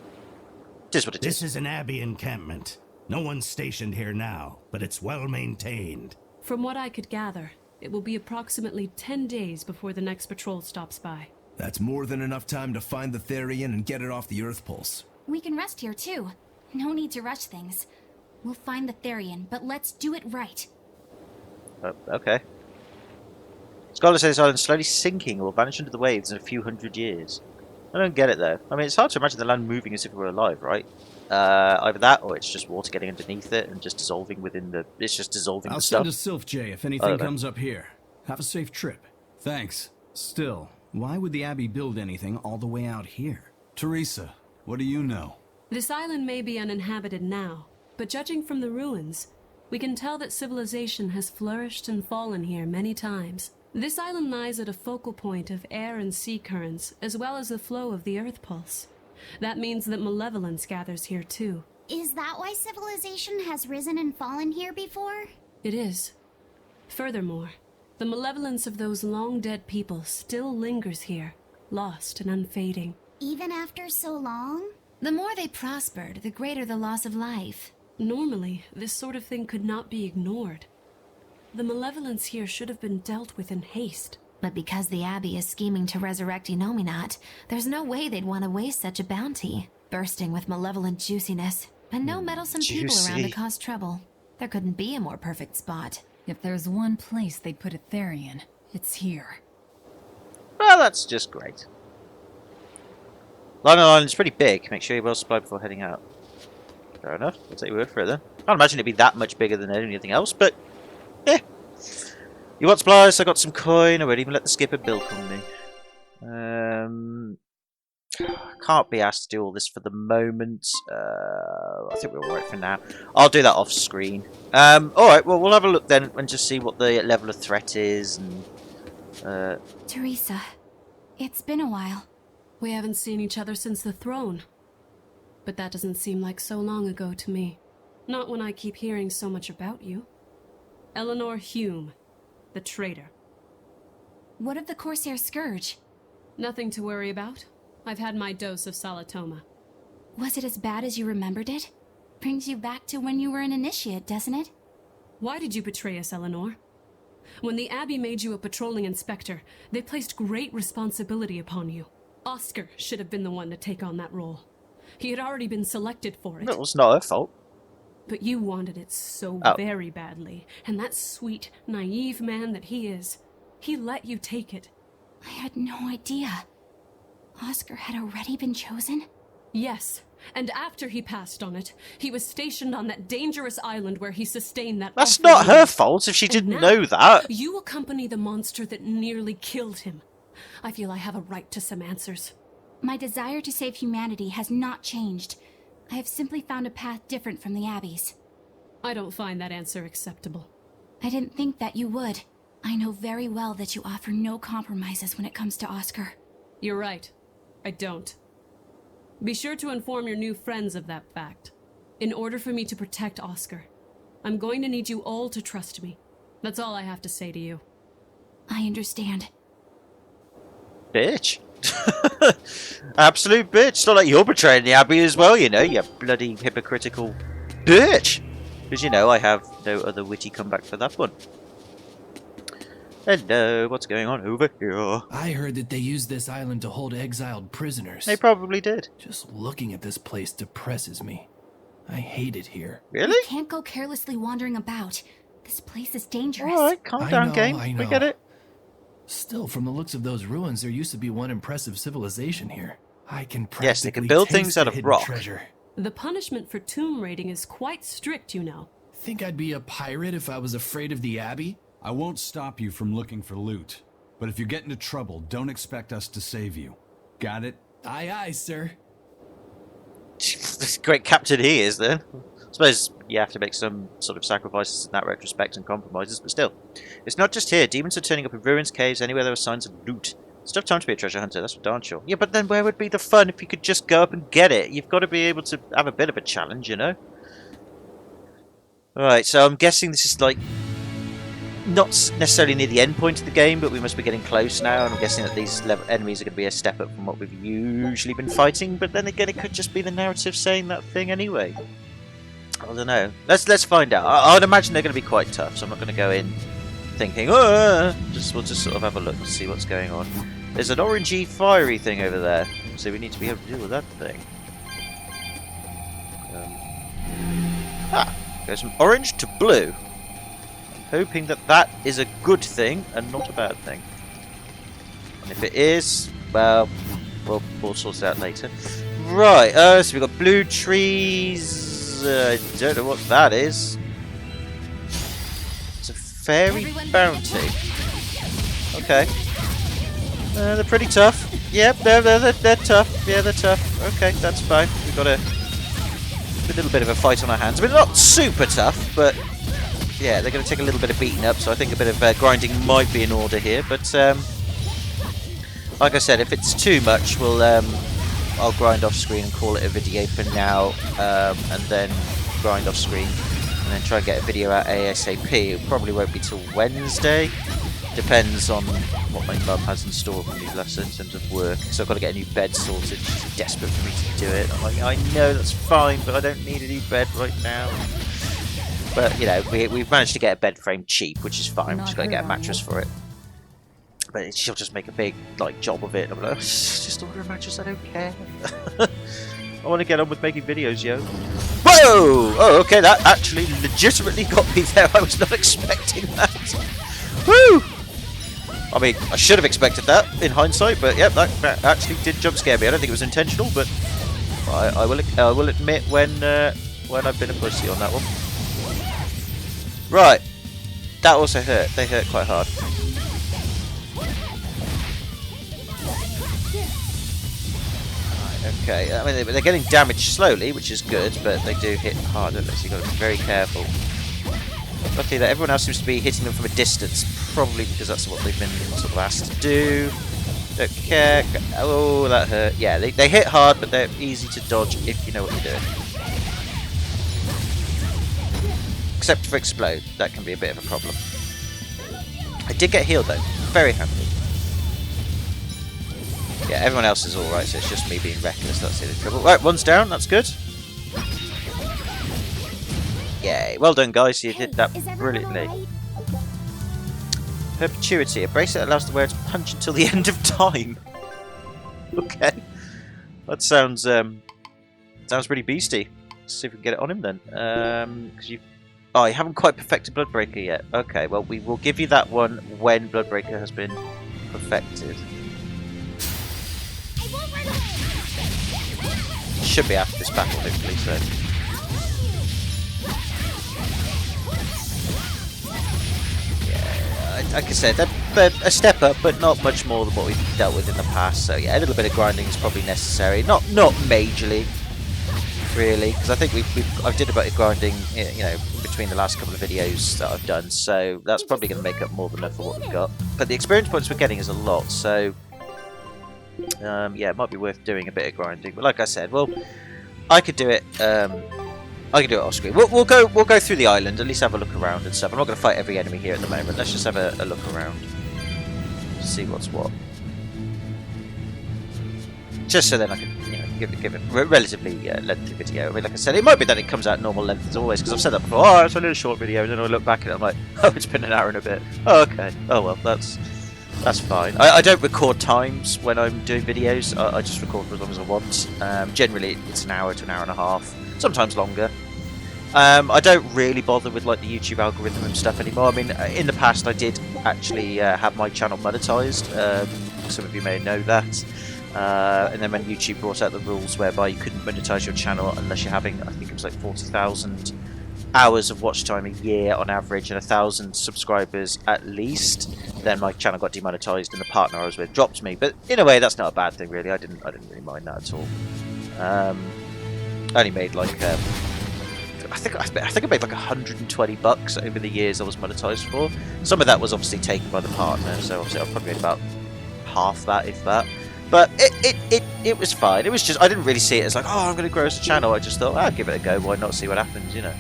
It is what it is. This is an Abbey encampment. No one's stationed here now, but it's well maintained. From what I could gather, it will be approximately 10 days before the next patrol stops by. That's more than enough time to find the Therian and get it off the Earth Pulse. We can rest here too. No need to rush things. We'll find the Therian, but let's do it right. Okay. Scholar says island slowly sinking or vanish under the waves in a few hundred years. I don't get it though. I mean, it's hard to imagine the land moving as if it were alive, right? Either that, or it's just water getting underneath it and just dissolving within the. It's just dissolving I'll the stuff. send a Sylph J if anything comes up here. Have a safe trip. Thanks. Still, why would the Abbey build anything all the way out here? Teresa, what do you know? This island may be uninhabited now, but judging from the ruins, we can tell that civilization has flourished and fallen here many times. This island lies at a focal point of air and sea currents, as well as the flow of the Earth Pulse. That means that malevolence gathers here too. Is that why civilization has risen and fallen here before? It is. Furthermore, the malevolence of those long-dead people still lingers here, lost and unfading. Even after so long? The more they prospered, the greater the loss of life. Normally, this sort of thing could not be ignored. The malevolence here should have been dealt with in haste. But because the Abbey is scheming to resurrect Innominat, there's no way they'd want to waste such a bounty. Bursting with malevolent juiciness, and no meddlesome people around to cause trouble. There couldn't be a more perfect spot. If there's one place they'd put a Therian, it's here. Well, that's just great. Lionel Island's pretty big. Make sure you're well supplied before heading out. Fair enough. I'll take your word for it then. I can't imagine it'd be that much bigger than anything else, but yeah. You want supplies? I got some coin. I won't even let the skipper bilk on me. Can't be asked to do all this for the moment. I think we're alright for now. I'll do that off screen. Alright, well, we'll have a look then and just see what the level of threat is. And Teresa, it's been a while. We haven't seen each other since the throne. But that doesn't seem like so long ago to me. Not when I keep hearing so much about you. Eleanor Hume, the traitor. What of the Corsair Scourge? Nothing to worry about. I've had my dose of Salatoma. Was it as bad as you remembered it? Brings you back to when you were an initiate, doesn't it? Why did you betray us, Eleanor? When the Abbey made you a patrolling inspector, they placed great responsibility upon you. Oscar should have been the one to take on that role. He had already been selected for it. it was not her fault. But you wanted it so very badly, and that sweet, naive man that he is, he let you take it. I had no idea. Oscar had already been chosen? Yes, and after he passed on it, he was stationed on that dangerous island where he sustained that That's awful not her wound. fault if she And didn't now, know that. You accompany the monster that nearly killed him. I feel I have a right to some answers. My desire to save humanity has not changed. I have simply found a path different from the Abbey's. I don't find that answer acceptable. I didn't think that you would. I know very well that you offer no compromises when it comes to Oscar. You're right. I don't. Be sure to inform your new friends of that fact. In order for me to protect Oscar, I'm going to need you all to trust me. That's all I have to say to you. I understand. Bitch. Absolute bitch. It's not like you're betraying the Abbey as well, you know, you bloody hypocritical bitch. Because, you know, I have no other witty comeback for that one. Hello, what's going on over here? I heard that they used this island to hold exiled prisoners. They probably did. Just looking at this place depresses me. I hate it here. Really? You can't go carelessly wandering about. This place is dangerous. Alright, calm down, game. I know. We get it. Still, from the looks of those ruins, there used to be one impressive civilization here. I can practically Yes, they can build taste things out the of hidden rock. treasure. The punishment for tomb raiding is quite strict, you know. Think I'd be a pirate if I was afraid of the Abbey? I won't stop you from looking for loot, but if you get into trouble, don't expect us to save you. Got it? Aye, aye, sir. Great captain he is, then. I suppose you have to make some sort of sacrifices in that retrospect and compromises, but still. It's not just here. Demons are turning up in ruins, caves, anywhere there are signs of loot. It's tough time to be a treasure hunter, that's for darn sure. Yeah, but then where would be the fun if you could just go up and get it? You've got to be able to have a bit of a challenge, you know? Alright, so I'm guessing this is like not necessarily near the end point of the game, but we must be getting close now, and I'm guessing that these enemies are going to be a step up from what we've usually been fighting, but then again it could just be the narrative saying that thing anyway. I don't know. Let's find out. I would imagine they're going to be quite tough, so I'm not going to go in thinking, we'll just sort of have a look and see what's going on. There's an orangey fiery thing over there, so we need to be able to deal with that thing. Goes from orange to blue. I'm hoping that that is a good thing and not a bad thing. And if it is, well, we'll sort it out later. Right, so we've got blue trees. I don't know what that is. It's a fairy bounty. Okay. They're pretty tough. Yep, they're tough. Yeah, they're tough. Okay, that's fine. We've got a little bit of a fight on our hands. I mean, not super tough, but yeah, they're going to take a little bit of beating up, so I think a bit of grinding might be in order here. But like I said, if it's too much, I'll grind off screen and call it a video for now, and then grind off screen, and then try and get a video out ASAP. It probably won't be till Wednesday, Depends on what my mum has in store for me less in terms of work. So I've got to get a new bed sorted. She's desperate for me to do it. I'm like, I know that's fine, but I don't need a new bed right now. But you know, we've managed to get a bed frame cheap, which is fine. We've just got to get a mattress for it. But she'll just make a big like job of it. I'm like, just order a mattress. I don't care. I want to get on with making videos, yo. Whoa! Oh, okay, that actually legitimately got me there. I was not expecting that. Woo! I mean, I should have expected that in hindsight, but yep, that actually did jump scare me. I don't think it was intentional, but I will admit when I've been a pussy on that one. Right, that also hurt. They hurt quite hard. Okay, I mean they're getting damaged slowly, which is good, but they do hit hard, don't they? So you've got to be very careful. Luckily that everyone else seems to be hitting them from a distance, probably because that's what they've been sort of asked to do. Don't care. Oh, that hurt. Yeah, they hit hard, but they're easy to dodge if you know what you're doing. Except for explode, that can be a bit of a problem. I did get healed though, very handy. Yeah, everyone else is alright, so it's just me being reckless that's the trouble. Right, one's down, that's good. Yay, well done guys, you did that brilliantly. Right? Perpetuity, a bracelet allows the wearer to punch until the end of time. Okay. That sounds pretty beastie. Let's see if we can get it on him then. Because you haven't quite perfected Bloodbreaker yet. Okay, well we will give you that one when Bloodbreaker has been perfected. Should be after this battle, hopefully, so. Yeah, like I said, they're a step up, but not much more than what we've dealt with in the past. So yeah, a little bit of grinding is probably necessary. Not majorly, really, because I think I've did a bit of grinding, you know, between the last couple of videos that I've done. So that's probably going to make up more than enough for what we've got. But the experience points we're getting is a lot, so. Yeah, it might be worth doing a bit of grinding, but like I said, well, I could do it. I can do it off screen. We'll go through the island, at least have a look around and stuff. I'm not going to fight every enemy here at the moment. Let's just have a look around, see what's what. Just so then I can, you know, give it a relatively lengthy video. I mean, like I said, it might be that it comes out normal length as always, because I've said that before. Oh, it's only a short video, and then I look back at it, I'm like, oh, it's been an hour and a bit. Oh, okay. Oh well, that's fine. I don't record times when I'm doing videos. I just record for as long as I want. Generally, it's an hour to an hour and a half, sometimes longer. I don't really bother with like the YouTube algorithm and stuff anymore. I mean, in the past, I did actually have my channel monetized. Some of you may know that. And then when YouTube brought out the rules whereby you couldn't monetize your channel unless you're having, I think it was like 40,000 hours of watch time a year on average and 1,000 subscribers at least, then my channel got demonetized and the partner I was with dropped me. But in a way, that's not a bad thing, really. I didn't really mind that at all. I only made like I think I made like $120 over the years I was monetized for. Some of that was obviously taken by the partner, so obviously I probably made about half that, if that. But it was fine. It was just I didn't really see it as like, oh, I'm going to grow as a channel. I just thought, I'll give it a go. Why not see what happens, you know?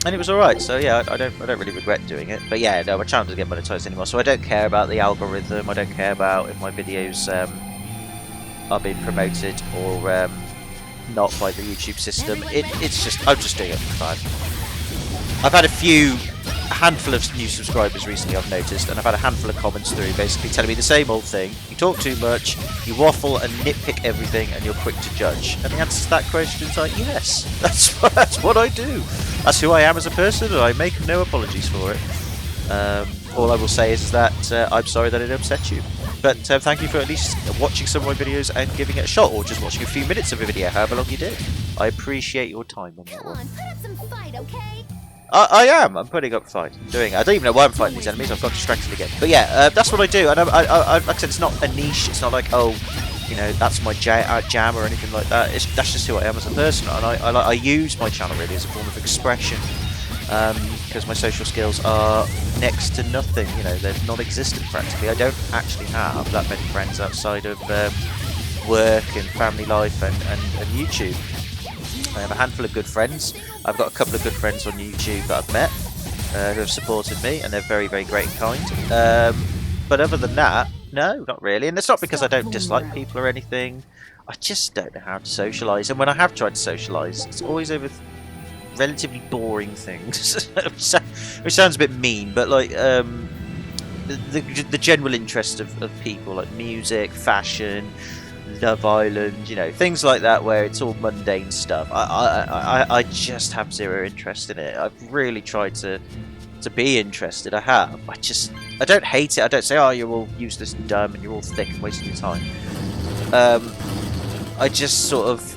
And it was alright, so yeah, I don't really regret doing it. But yeah, no, my channel doesn't get monetized anymore, so I don't care about the algorithm. I don't care about if my videos are being promoted or not by the YouTube system. It's just I'm just doing it for fun. I've had a handful of new subscribers recently, I've noticed, and I've had a handful of comments through basically telling me the same old thing. You talk too much, you waffle and nitpick everything, and you're quick to judge. And the answer to that question is like, yes, that's what I do. That's who I am as a person, and I make no apologies for it. All I will say is that I'm sorry that it upset you. But thank you for at least watching some of my videos and giving it a shot, or just watching a few minutes of a video, however long you did. I appreciate your time on that one. Come on, put up some fight, okay? I am. I'm putting up a fight. I'm doing it. I don't even know why I'm fighting these enemies. I've got distracted again. But yeah, that's what I do. And I like I said, it's not a niche. It's not like, oh, you know, that's my jam or anything like that. That's just who I am as a person. And I use my channel really as a form of expression. Because my social skills are next to nothing. You know, they're non-existent practically. I don't actually have that many friends outside of work and family life and YouTube. I have a handful of good friends. I've got a couple of good friends on YouTube that I've met. who have supported me, and they're very, very great and kind. But other than that, no, not really. And it's not because I don't dislike people or anything. I just don't know how to socialise. And when I have tried to socialise, it's always over relatively boring things. Which sounds a bit mean, but like the general interest of people, like music, fashion, Love Island, you know, things like that, where it's all mundane stuff. I just have zero interest in it. I've really tried to be interested. I have. I don't hate it. I don't say, oh, you're all useless and dumb and you're all thick and wasting your time. I just sort of,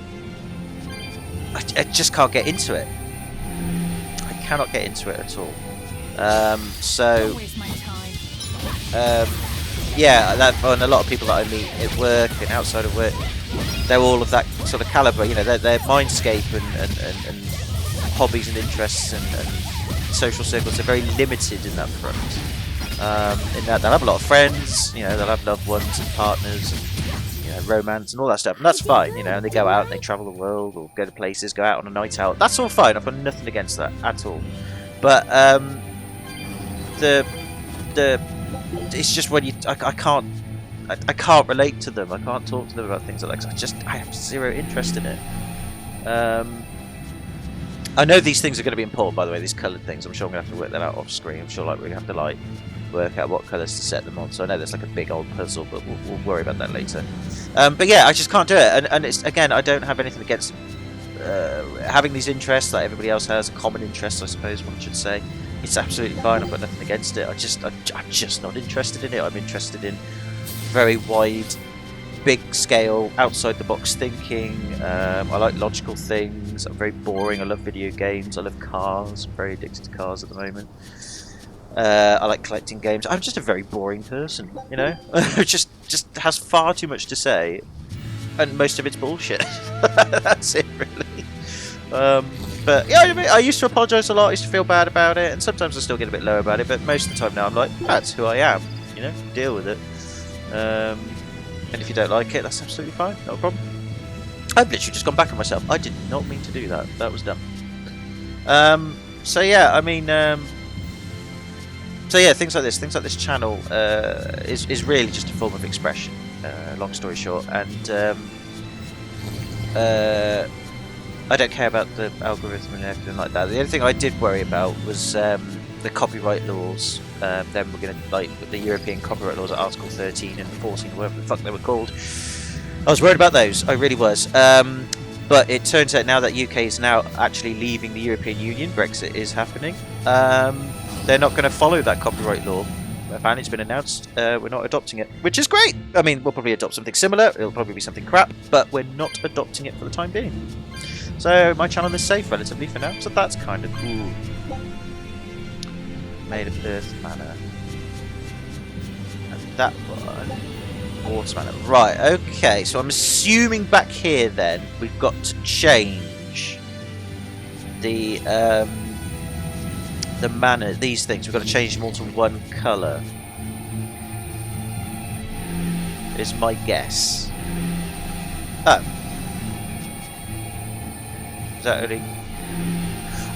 I just can't get into it. I cannot get into it at all. Yeah, and a lot of people that I meet at work and outside of work, they're all of that sort of caliber. You know, their mindscape and hobbies and interests and social circles are very limited in that front. In that they'll have a lot of friends, you know, they'll have loved ones and partners and, you know, romance and all that stuff, and that's fine, you know, and they go out and they travel the world or go to places, go out on a night out. That's all fine. I've got nothing against that at all. But it's just when I can't relate to them. I can't talk to them about things like that. I have zero interest in it. I know these things are going to be important, by the way, these coloured things. I'm sure I'm going to have to work that out off screen. I'm sure like we're going to have to like work out what colours to set them on. So I know there's like a big old puzzle, but we'll worry about that later. But yeah, I just can't do it. And it's, again, I don't have anything against having these interests that everybody else has, a common interest, I suppose one should say. It's absolutely fine. I've got nothing against it. I'm just not interested in it. I'm interested in very wide, big scale, outside the box thinking. I like logical things. I'm very boring. I love video games. I love cars. I'm very addicted to cars at the moment. I like collecting games. I'm just a very boring person, you know. just has far too much to say, and most of it's bullshit. That's it, really. But yeah, I used to apologise a lot. I used to feel bad about it, and sometimes I still get a bit low about it. But most of the time now, I'm like, that's who I am. You know, deal with it. And if you don't like it, that's absolutely fine. Not a problem. I've literally just gone back on myself. I did not mean to do that. That was dumb. So yeah, I mean, so yeah, things like this channel is really just a form of expression. Long story short, and I don't care about the algorithm and everything like that. The only thing I did worry about was the copyright laws. Then we're going to, like, the European copyright laws at Article 13 and 14, or whatever the fuck they were called. I was worried about those. I really was. But it turns out now that UK is now actually leaving the European Union. Brexit is happening. They're not going to follow that copyright law. Apparently it's been announced. We're not adopting it, which is great. I mean, we'll probably adopt something similar. It'll probably be something crap, but we're not adopting it for the time being. So my channel is safe relatively for now, so that's kind of cool. Made of earth manor. And that one, water manor. Right, okay, so I'm assuming back here then, we've got to change the manor, these things, we've got to change them all to one colour. Is my guess. Oh. That only...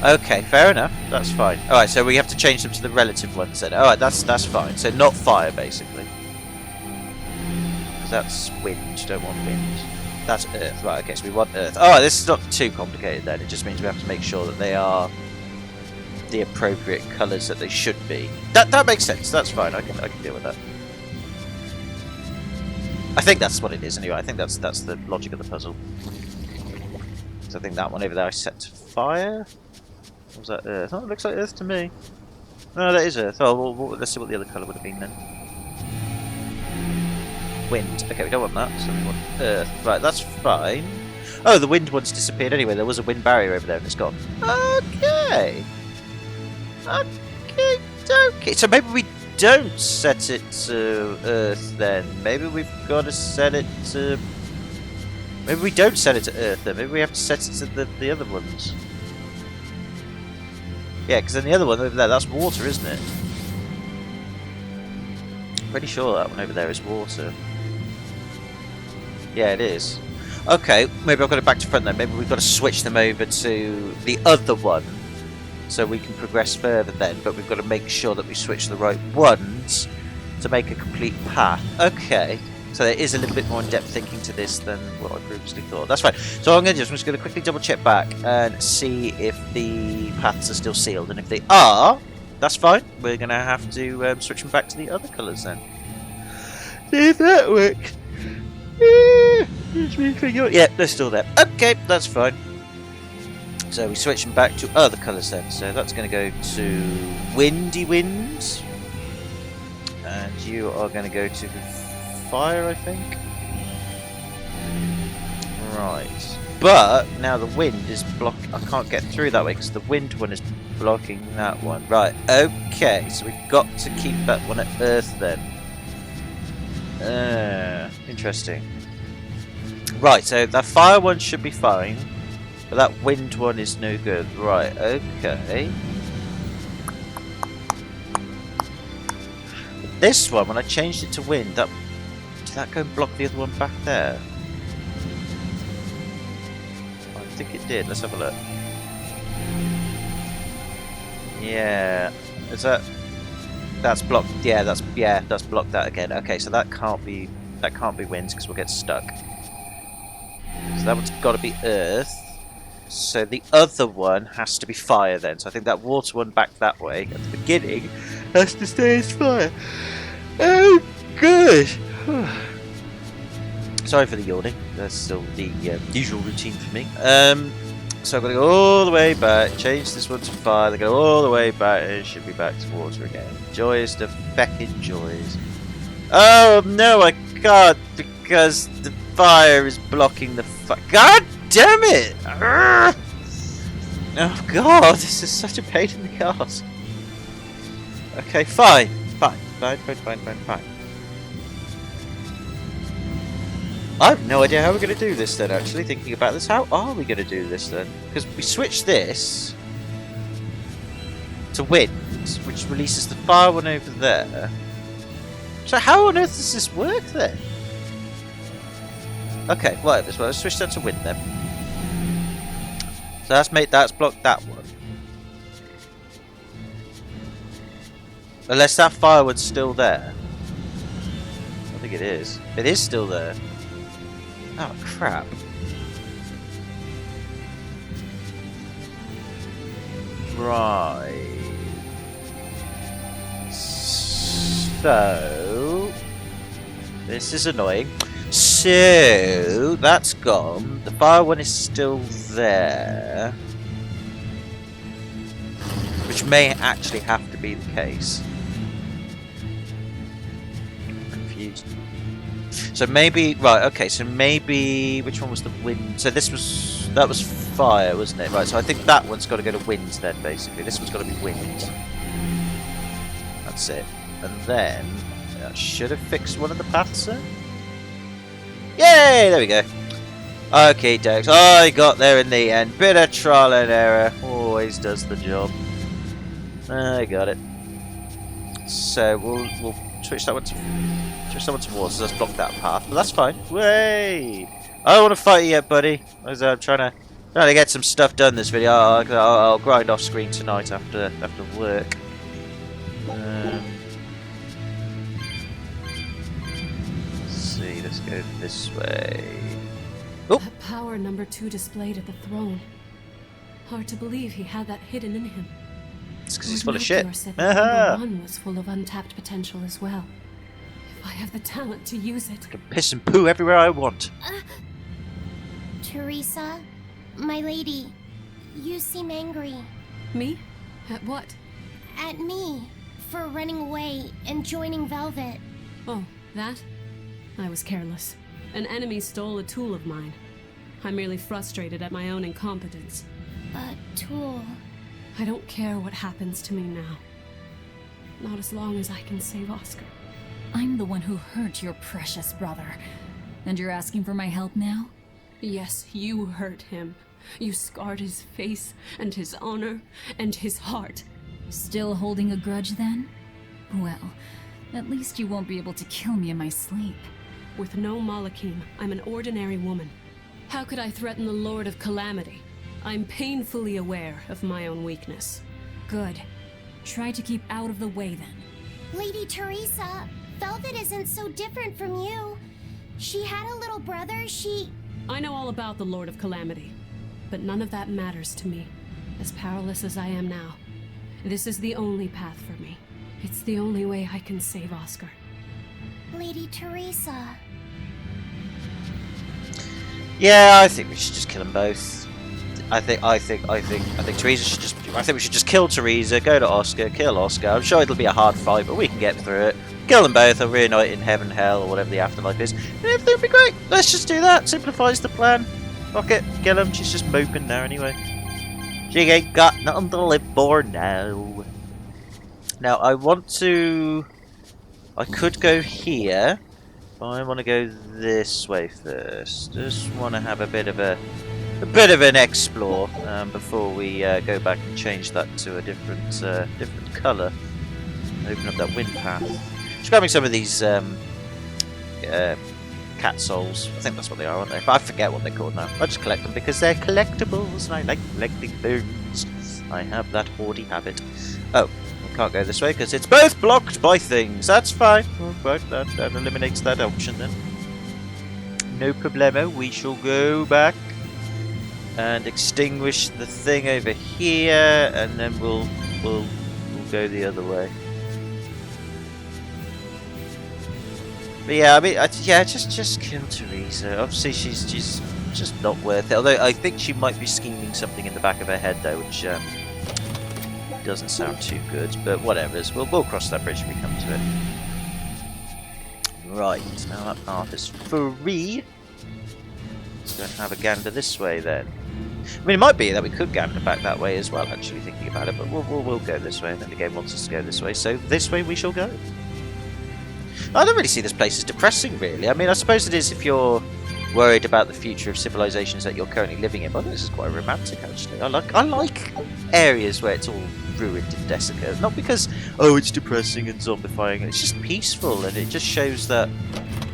Okay, fair enough. That's fine. Alright, so we have to change them to the relative ones then. Alright, that's fine. So not fire, basically. Because that's wind. Don't want wind. That's earth. Right, okay, so we want earth. Alright, this is not too complicated then. It just means we have to make sure that they are the appropriate colours that they should be. That makes sense. That's fine. I can deal with that. I think that's what it is anyway. I think that's the logic of the puzzle. So I think that one over there I set to fire. Or was that earth? Oh, it looks like earth to me. No, that is earth. Oh, well, let's see what the other colour would have been then. Wind. Okay, we don't want that, so we want earth. Right, that's fine. Oh, the wind one's disappeared anyway. There was a wind barrier over there and it's gone. Okay. Okay. So maybe we don't set it to earth then. Maybe we've got to set it to... Maybe we don't set it to earth then. Maybe we have to set it to the other ones. Yeah, because then the other one over there, that's water, isn't it? Pretty sure that one over there is water. Yeah, it is. Okay, maybe I've got it back to front then. Maybe we've got to switch them over to the other one. so we can progress further then, but we've got to make sure that we switch the right ones to make a complete path. Okay, so there is a little bit more in-depth thinking to this than what I previously thought. That's fine. So I'm just going to quickly double check back and see if the paths are still sealed, and if they are, that's fine. We're going to have to switch them back to the other colours then. See if that works. Yeah, they're still there. Okay, that's fine. So we switch them back to other colours then. So that's going to go to Windy Winds. And you are going to go to Fire, I think. Right. But now the wind is blocked. I can't get through that way because the wind one is blocking that one. Right, okay. So we've got to keep that one at Earth then. Interesting. Right, so that fire one should be fine. But that wind one is no good. Right, okay. This one, when I changed it to wind, did that go and block the other one back there? I think it did. Let's have a look. Yeah. Is that... That's blocked. Yeah, that's blocked that again. Okay, so that can't be winds because we'll get stuck. So that one's got to be Earth. So the other one has to be fire then. So I think that water one back that way at the beginning has to stay as fire. Oh, good. Sorry for the yawning. That's still the usual routine for me. So I'm going to go all the way back, change this one to fire, then go all the way back, and it should be back to water again. Joys to feckin' joys. Oh no, I can't because the fire is blocking the fire. God damn it! Arrgh! Oh god, this is such a pain in the ass. Okay, fine. I have no idea how we're going to do this then, actually, thinking about this. How are we going to do this then? Because we switch this to wind, which releases the fire one over there. So how on earth does this work then? Okay, whatever. So let's switch that to wind then. So that's blocked that one. Unless that fire one's still there. I think it is. It is still there. Oh crap. Right. So this is annoying. So that's gone. The fire one is still there. Which may actually have to be the case. I'm confused. So maybe, right, okay, so maybe, which one was the wind? So that was fire, wasn't it? Right, so I think that one's got to go to wind then, basically. This one's got to be wind. That's it. And then, that should have fixed one of the paths then. Yay! There we go. Okay, Dex, I got there in the end. Bit of trial and error. Always does the job. I got it. So, we'll switch that one to water, so let's block that path. But that's fine. Way! I don't want to fight you yet, buddy. As I'm trying to get some stuff done this video. I'll grind off screen tonight after work. Let's see. Let's go this way. Oh! That power number 2 displayed at the throne. Hard to believe he had that hidden in him. It's because he's full of shit. Said that number 1 was full of untapped potential as well. If I have the talent to use it, I can piss and poo everywhere I want. Teresa, my lady, you seem angry. Me? At what? At me, for running away and joining Velvet. Oh, that? I was careless. An enemy stole a tool of mine. I'm merely frustrated at my own incompetence. A tool? I don't care what happens to me now. Not as long as I can save Oscar. I'm the one who hurt your precious brother. And you're asking for my help now? Yes, you hurt him. You scarred his face, and his honor, and his heart. Still holding a grudge then? Well, at least you won't be able to kill me in my sleep. With no Malakim, I'm an ordinary woman. How could I threaten the Lord of Calamity? I'm painfully aware of my own weakness. Good. Try to keep out of the way then. Lady Teresa, Velvet isn't so different from you. She had a little brother, I know all about the Lord of Calamity, but none of that matters to me. As powerless as I am now, this is the only path for me. It's the only way I can save Oscar. Lady Teresa. Yeah, I think we should just kill them both. I think Teresa should just. I think we should just kill Teresa, go to Oscar, kill Oscar. I'm sure it'll be a hard fight, but we can get through it. Kill them both, or reunite in heaven, hell, or whatever the afterlife is. And everything will be great. Let's just do that. Simplifies the plan. Fuck it, kill him. She's just moping now anyway. She ain't got nothing to live for now. Now I want to. I could go here. I want to go this way first. Just want to have a bit of an explore before we go back and change that to a different colour. Open up that wind path. Just grabbing some of these cat souls. I think that's what they are, aren't they? But I forget what they're called now. I just collect them because they're collectibles, and I like collecting things. I have that hoardy habit. Oh. Can't go this way because it's both blocked by things. That's fine. Right, that eliminates that option then. No problemo. We shall go back and extinguish the thing over here, and then we'll go the other way. But yeah, I mean, just kill Teresa. Obviously, she's just not worth it. Although I think she might be scheming something in the back of her head though, which. Doesn't sound too good, but whatever. We'll cross that bridge when we come to it. Right, now that path is free. Let's go and have a gander this way then. I mean, it might be that we could gander back that way as well, actually, thinking about it, but we'll go this way, and then the game wants us to go this way, so this way we shall go. I don't really see this place as depressing, really. I mean, I suppose it is if you're worried about the future of civilizations that you're currently living in, but this is quite romantic, actually. I like areas where it's all ruined and desiccated. Not because, oh, it's depressing and zombifying. It's just peaceful, and it just shows that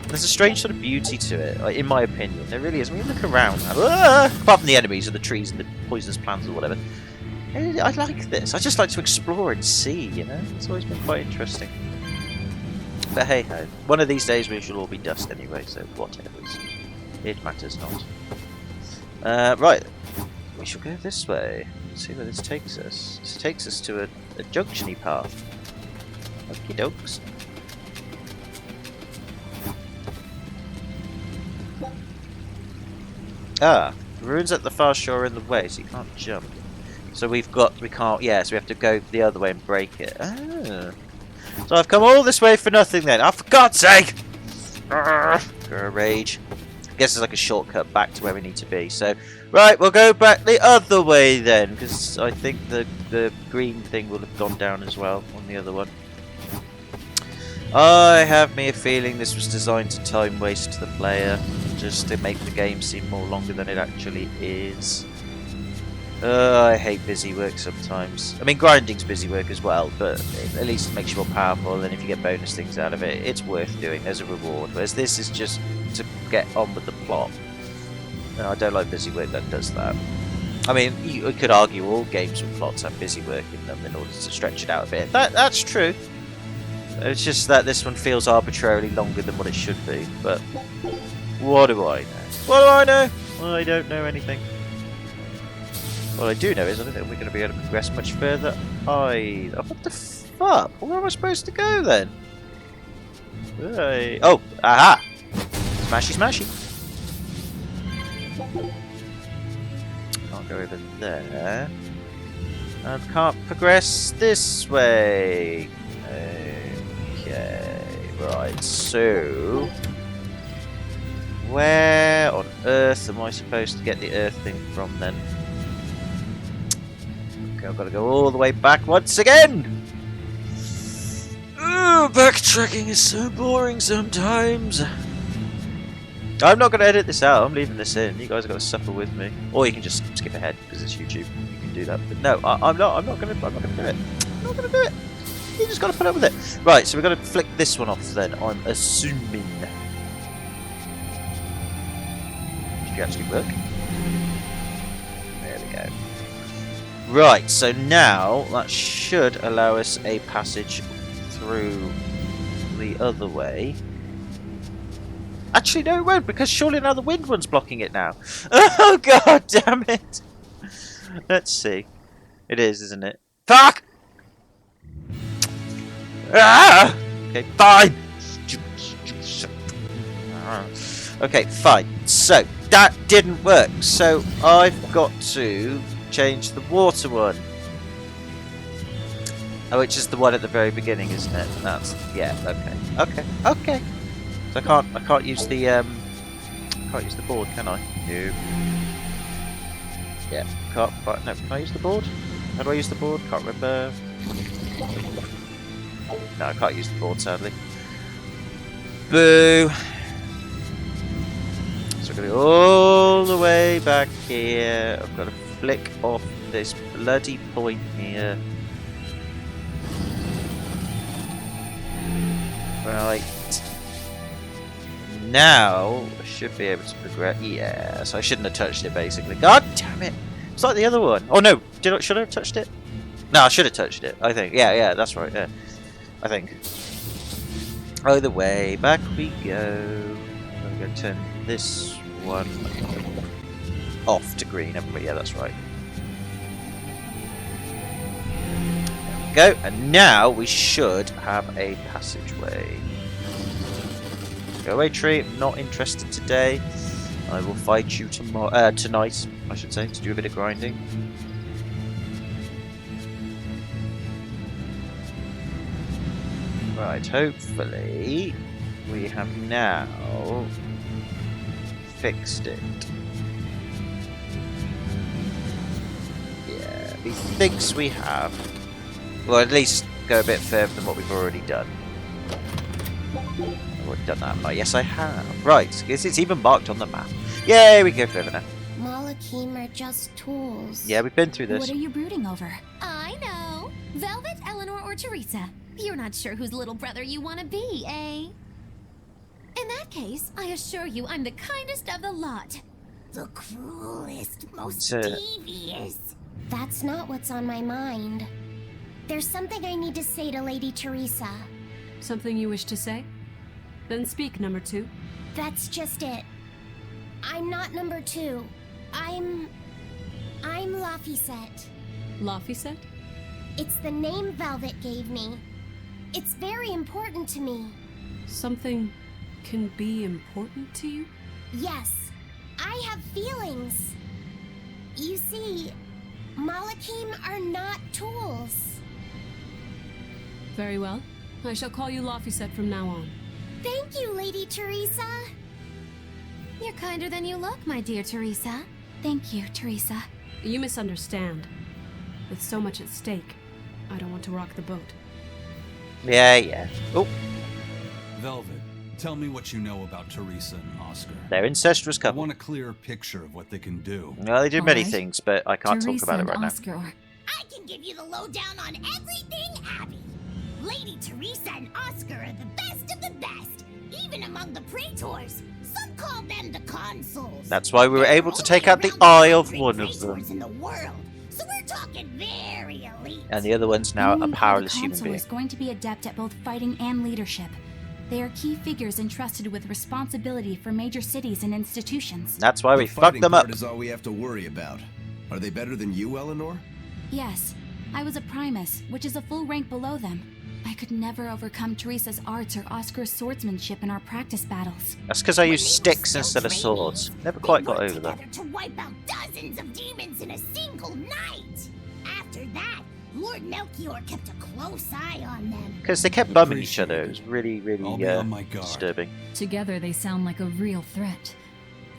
there's a strange sort of beauty to it, like, in my opinion. There really is. When you look around, apart from the enemies and the trees and the poisonous plants or whatever, I like this. I just like to explore and see, you know? It's always been quite interesting. But hey ho, one of these days we shall all be dust anyway, so whatever. It matters not. Right, we shall go this way. Let's see where this takes us. This takes us to a junctiony path. Okie dokes. Ah, the ruins at the far shore are in the way, so you can't jump. So we can't, yeah, so we have to go the other way and break it. Ah. So I've come all this way for nothing then. Oh, for God's sake! Rage. I guess it's like a shortcut back to where we need to be. So, right, we'll go back the other way then, because I think the green thing will have gone down as well on the other one. I have me a feeling this was designed to time waste the player, just to make the game seem more longer than it actually is. I hate busy work sometimes. I mean, grinding's busy work as well, but at least it makes you more powerful, and if you get bonus things out of it, it's worth doing as a reward. Whereas this is just to get on with the plot. And I don't like busy work that does that. I mean, you could argue all games with plots have busy work in them in order to stretch it out a bit. That's true. It's just that this one feels arbitrarily longer than what it should be. But what do I know? What do I know? I don't know anything. What I do know is I don't think we're going to be able to progress much further either. What the fuck? Where am I supposed to go then? Hey. Oh, aha! Smashy, smashy. Can't go over there. And can't progress this way. Okay, right, so where on earth am I supposed to get the earth thing from then? Okay, I've got to go all the way back once again! Ooh, backtracking is so boring sometimes. I'm not going to edit this out, I'm leaving this in. You guys have got to suffer with me. Or you can just skip ahead, because it's YouTube. You can do that. But no, I'm not going to do it. I'm not going to do it. You just got to put up with it. Right, so we're going to flick this one off then, I'm assuming. Should you actually work? There we go. Right, so now that should allow us a passage through the other way. Actually, no, it won't, because surely now the wind one's blocking it now. Oh, god damn it! Let's see. It is, isn't it? Fuck! Ah! Okay, fine! Okay, fine. So, that didn't work. So, I've got to change the water one. Oh, which is the one at the very beginning, isn't it? That's, yeah, okay. So I can't use the board, can I? No. Yeah, can't. No, can I use the board? How do I use the board? Can't remember. No, I can't use the board, sadly. Boo! So I'm gonna go all the way back here. I've got to flick off this bloody point here. Right. Now I should be able to progress. Yeah, so I shouldn't have touched it basically. God damn it! It's like the other one. Oh no, should I have touched it? No, I should have touched it. I think. Yeah, that's right. Yeah, I think. Either way, back we go. I'm going to turn this one off to green. Everybody, yeah, that's right. There we go, and now we should have a passageway. Go away, tree. I'm not interested today. I will fight you tomorrow. Tonight, I should say, to do a bit of grinding. Right. Hopefully, we have now fixed it. Yeah, he thinks we have. Well, at least go a bit further than what we've already done. I've already done that, but yes, I have. Right, it's even marked on the map. Yay, we can go further now. Malachim are just tools. Yeah, we've been through this. What are you brooding over? I know. Velvet, Eleanor, or Teresa. You're not sure whose little brother you want to be, eh? In that case, I assure you I'm the kindest of the lot. The cruelest, most devious. That's not what's on my mind. There's something I need to say to Lady Teresa. Something you wish to say? Then speak, number 2. That's just it. I'm not number 2. I'm Laphicet. Laphicet? It's the name Velvet gave me. It's very important to me. Something can be important to you? Yes, I have feelings. You see, Malachim are not tools. Very well. I shall call you Laphicet from now on. Thank you, Lady Teresa. You're kinder than you look, my dear Teresa. Thank you, Teresa. You misunderstand. With so much at stake, I don't want to rock the boat. Yeah. Oh. Velvet, tell me what you know about Teresa and Oscar. They're incestuous couple. I want a clearer picture of what they can do. Well, they do many things, but I can't talk about it right Oscar. now. I can give you the lowdown on everything Abby. Lady Teresa and Oscar are the best of the best, even among the praetors. Some call them the consuls. That's why we were able to take out the eye of one of them. In the world, so we're talking very elite. And the other one's now a powerless human consul being. is going to be adept at both fighting and leadership. They are key figures entrusted with responsibility for major cities and institutions. That's why we fucked them up. Is all we have to worry about. Are they better than you, Eleanor? Yes, I was a primus, which is a full rank below them. I could never overcome Teresa's arts or Oscar's swordsmanship in our practice battles. That's because I used sticks instead of swords. Never quite got over that. To wipe out dozens of demons in a single night. After that, Lord Melchior kept a close eye on them. Because they kept bumming each other. It was really disturbing. Together they sound like a real threat.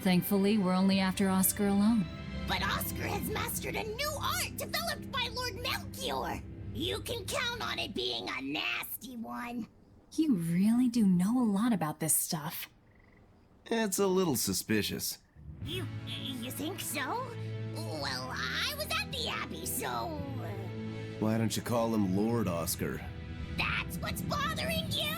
Thankfully, we're only after Oscar alone. But Oscar has mastered a new art developed by Lord Melchior. You can count on it being a nasty one. You really do know a lot about this stuff. It's a little suspicious. You think so? Well, I was at the Abbey, so... Why don't you call him Lord Oscar? That's what's bothering you?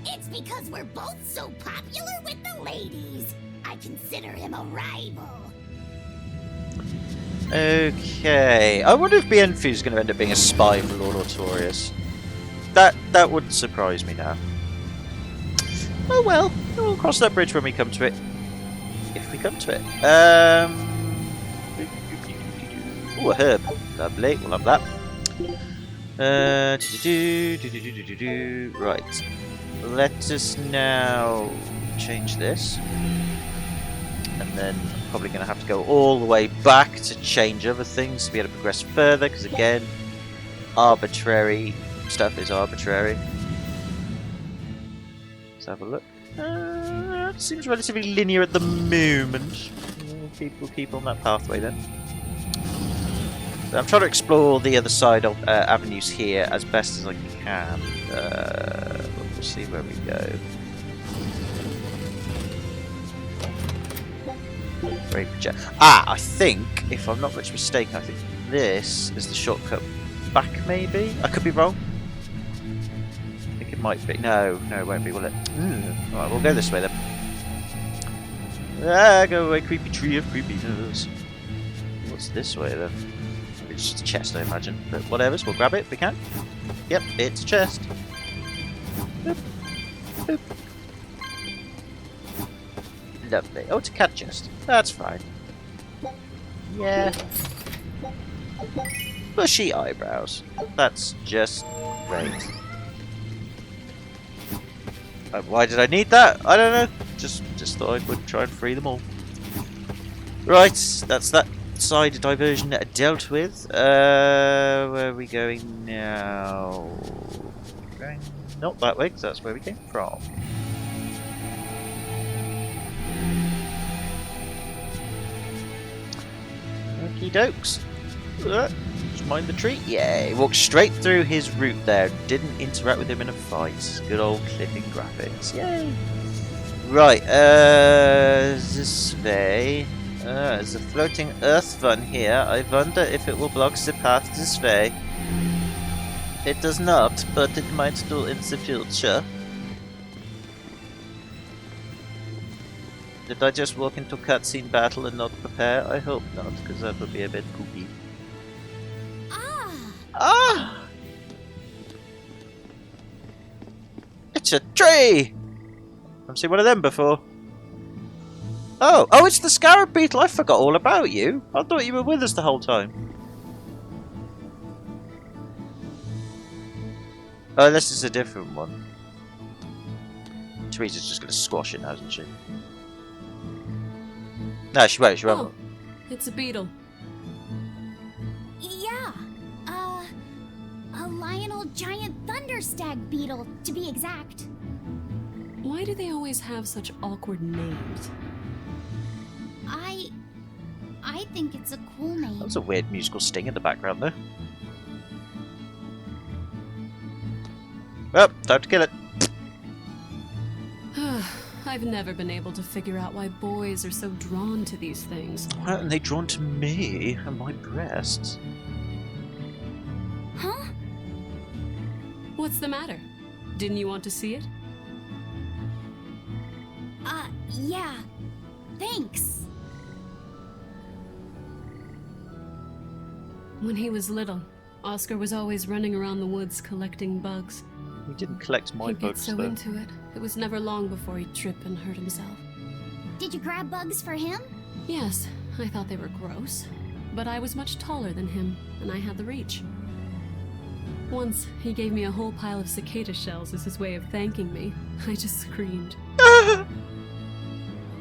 It's because we're both so popular with the ladies. I consider him a rival. Okay, I wonder if Bienfu is going to end up being a spy for Lord Artorias. That wouldn't surprise me now. Oh well, we'll cross that bridge when we come to it. If we come to it. Oh, a herb. Lovely, we'll have that. Right. Let us now change this. And then I'm probably going to have to go all the way back to change other things to be able to progress further, because again, arbitrary stuff is arbitrary. Let's have a look. It seems relatively linear at the moment. We'll keep on that pathway then. But I'm trying to explore the other side of avenues here as best as I can. We'll see where we go. I think, if I'm not much mistaken, I think this is the shortcut back, maybe? I could be wrong. I think it might be. No, it won't be, will it? Alright, we'll go this way then. Go away, creepy tree of creepiness. What's this way then? It's just a chest, I imagine. But whatever, we'll grab it if we can. Yep, it's a chest. Boop. Boop. Lovely. Oh, it's a cat chest. That's fine. Yeah. Bushy eyebrows. That's just great. Why did I need that? I don't know. Just thought I would try and free them all. Right, that's that side diversion dealt with. Where are we going now? Going not that way, because that's where we came from. Okie dokes. Just mind the tree. Yeah, he walked straight through his route there. Didn't interact with him in a fight. Good old clipping graphics. Yay. Right, this way. There's a floating earth one here. I wonder if it will block the path this way. It does not, but it might do in the future. Did I just walk into cutscene battle and not prepare? I hope not, because that would be a bit poopy. Ah! It's a tree! I've seen one of them before. Oh, it's the scarab beetle. I forgot all about you. I thought you were with us the whole time. Oh, this is a different one. Teresa's just going to squash it now, isn't she? No, she won't. Oh, it's a beetle. Yeah. A Lionel giant thunderstag beetle, to be exact. Why do they always have such awkward names? I think it's a cool name. That's a weird musical sting in the background there. Well, time to kill it. I've never been able to figure out why boys are so drawn to these things. Why aren't they drawn to me and my breasts? Huh? What's the matter? Didn't you want to see it? Yeah. Thanks. When he was little, Oscar was always running around the woods collecting bugs. He didn't collect my He'd bugs, get so though. into it. It was never long before he'd trip and hurt himself. Did you grab bugs for him? Yes, I thought they were gross. But I was much taller than him, and I had the reach. Once, he gave me a whole pile of cicada shells as his way of thanking me. I just screamed.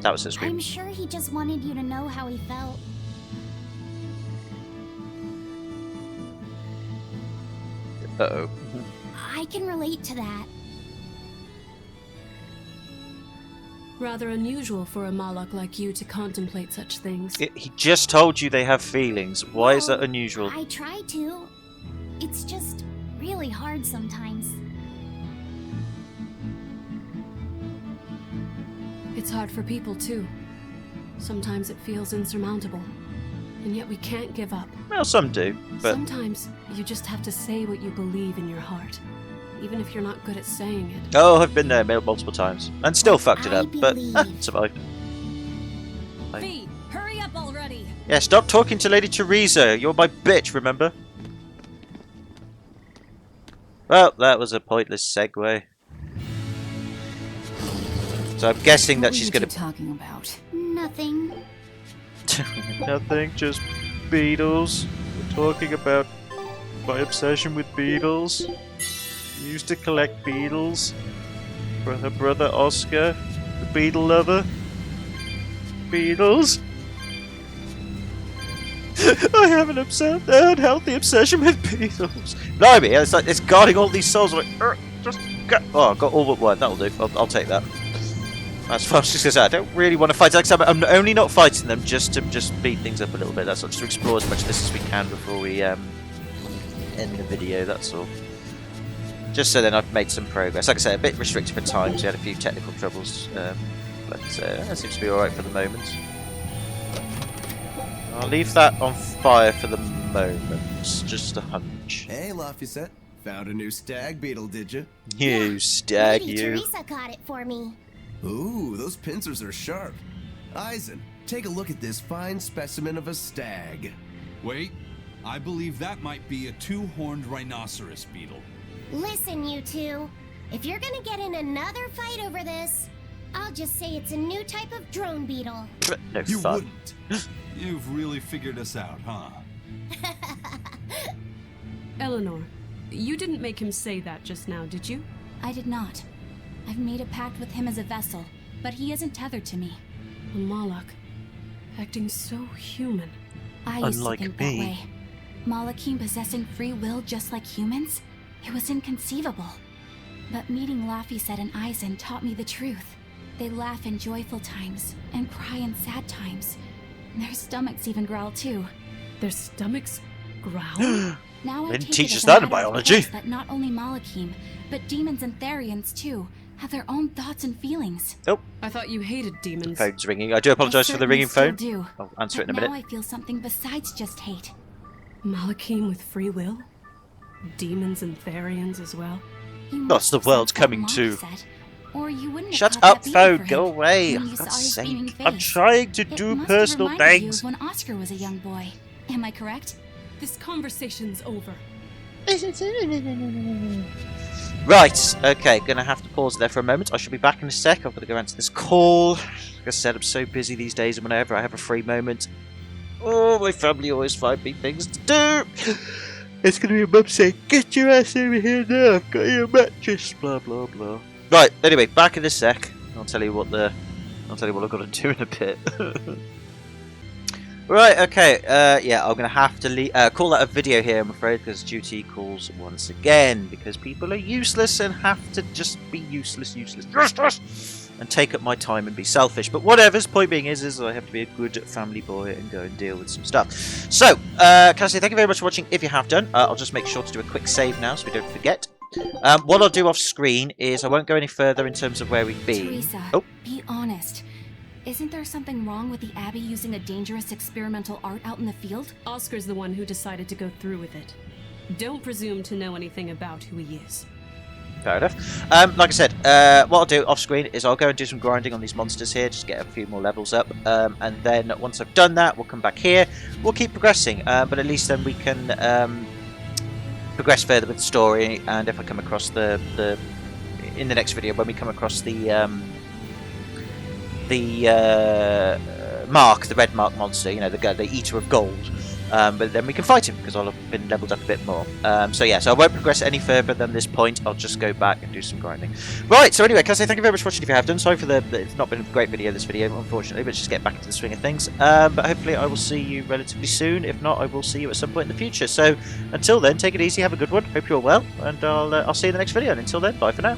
That was his scream. I'm sure he just wanted you to know how he felt. Uh-oh. I can relate to that. Rather unusual for a Malak like you to contemplate such things. He just told you they have feelings. Why is that unusual? I try to. It's just really hard sometimes. It's hard for people too. Sometimes it feels insurmountable. And yet we can't give up. Well, some do, but... Sometimes you just have to say what you believe in your heart. Even if you're not good at saying it. Oh, I've been there multiple times. And still fucked it up, but survived. V, hurry up already! Yeah, stop talking to Lady Teresa. You're my bitch, remember? Well, that was a pointless segue. So I'm guessing that she's going to... talking about? Nothing. Nothing, just beetles. We're talking about my obsession with beetles. We used to collect beetles for her brother Oscar, the beetle lover. Beetles. I have an unhealthy obsession with beetles. Blimey, it's like it's guarding all these souls. I'm like, just go. Oh, I've got all but one. That'll do. I'll take that. That's what I was just gonna say. I don't really want to fight. Like I'm only not fighting them just to speed things up a little bit. That's all, just to explore as much of this as we can before we end the video. That's all. Just so then I've made some progress. Like I say, a bit restricted for time. So we had a few technical troubles, but that seems to be all right for the moment. I'll leave that on fire for the moment. Just a hunch. Hey, Laphicet. Found a new stag beetle, did you? You stag, Lady you. Teresa got it for me. Ooh, those pincers are sharp. Eisen, take a look at this fine specimen of a stag. Wait, I believe that might be a two-horned rhinoceros beetle. Listen, you two. If you're gonna get in another fight over this, I'll just say it's a new type of drone beetle. No You fun. wouldn't. You've really figured us out, huh? Eleanor, you didn't make him say that just now, did you? I did not. I've made a pact with him as a vessel, but he isn't tethered to me. A Moloch, acting so human. I used Unlike to think me. that way. Malachim possessing free will just like humans? It was inconceivable. But meeting Laphicet and Eisen taught me the truth. They laugh in joyful times and cry in sad times. Their stomachs even growl too. Their stomachs growl? Now I Didn't take teach it us as a that in matter of biology. course that not only Malachim, but demons and Therians too, have their own thoughts and feelings. Oh, I thought you hated demons. phone's ringing. I do apologise for the ringing phone. I'll answer it in a minute. Now I feel something besides just hate. Malachim with free will? Demons and Therians as well? You That's must the have world's sensed what coming Mom to. said, or you wouldn't have Shut caught that up, beating phone. for him Go away. when you For saw God's his beaming sake. I'm face. trying to It do must have personal reminded you things. of when Oscar was a young boy. Am I correct? This conversation's over. Right, okay, gonna have to pause there for a moment. I shall be back in a sec. I've got to go answer this call. Like I said, I'm so busy these days, and whenever I have a free moment, oh, my family always find me things to do. It's gonna be a mum saying, "Get your ass over here now, I've got your mattress," blah blah blah. Right, anyway, back in a sec. I'll tell you what I've got to do in a bit. Right, okay, yeah, I'm going to have to call that a video here, I'm afraid, because duty calls once again, because people are useless and have to just be useless, and take up my time and be selfish. But whatever's point being is I have to be a good family boy and go and deal with some stuff. So, can I say thank you very much for watching, if you have done. I'll just make sure to do a quick save now, so we don't forget. What I'll do off screen is I won't go any further in terms of where we've been. Teresa, Oh. be honest. Isn't there something wrong with the Abbey using a dangerous experimental art out in the field? Oscar's the one who decided to go through with it. Don't presume to know anything about who he is. Fair enough. Like I said, what I'll do off screen is I'll go and do some grinding on these monsters here, just get a few more levels up, and then once I've done that, we'll come back here. We'll keep progressing, but at least then we can progress further with the story. And if I come across in the next video, when we come across the mark, the red mark monster, you know, the eater of gold. But then we can fight him because I'll have been leveled up a bit more. So yeah, so I won't progress any further than this point. I'll just go back and do some grinding. Right, so anyway, can I say thank you very much for watching if you have done. Sorry for it's not been a great video, this video, unfortunately, but just get back into the swing of things. But hopefully I will see you relatively soon. If not, I will see you at some point in the future. So until then, take it easy, have a good one. Hope you're well, and I'll see you in the next video. And until then, bye for now.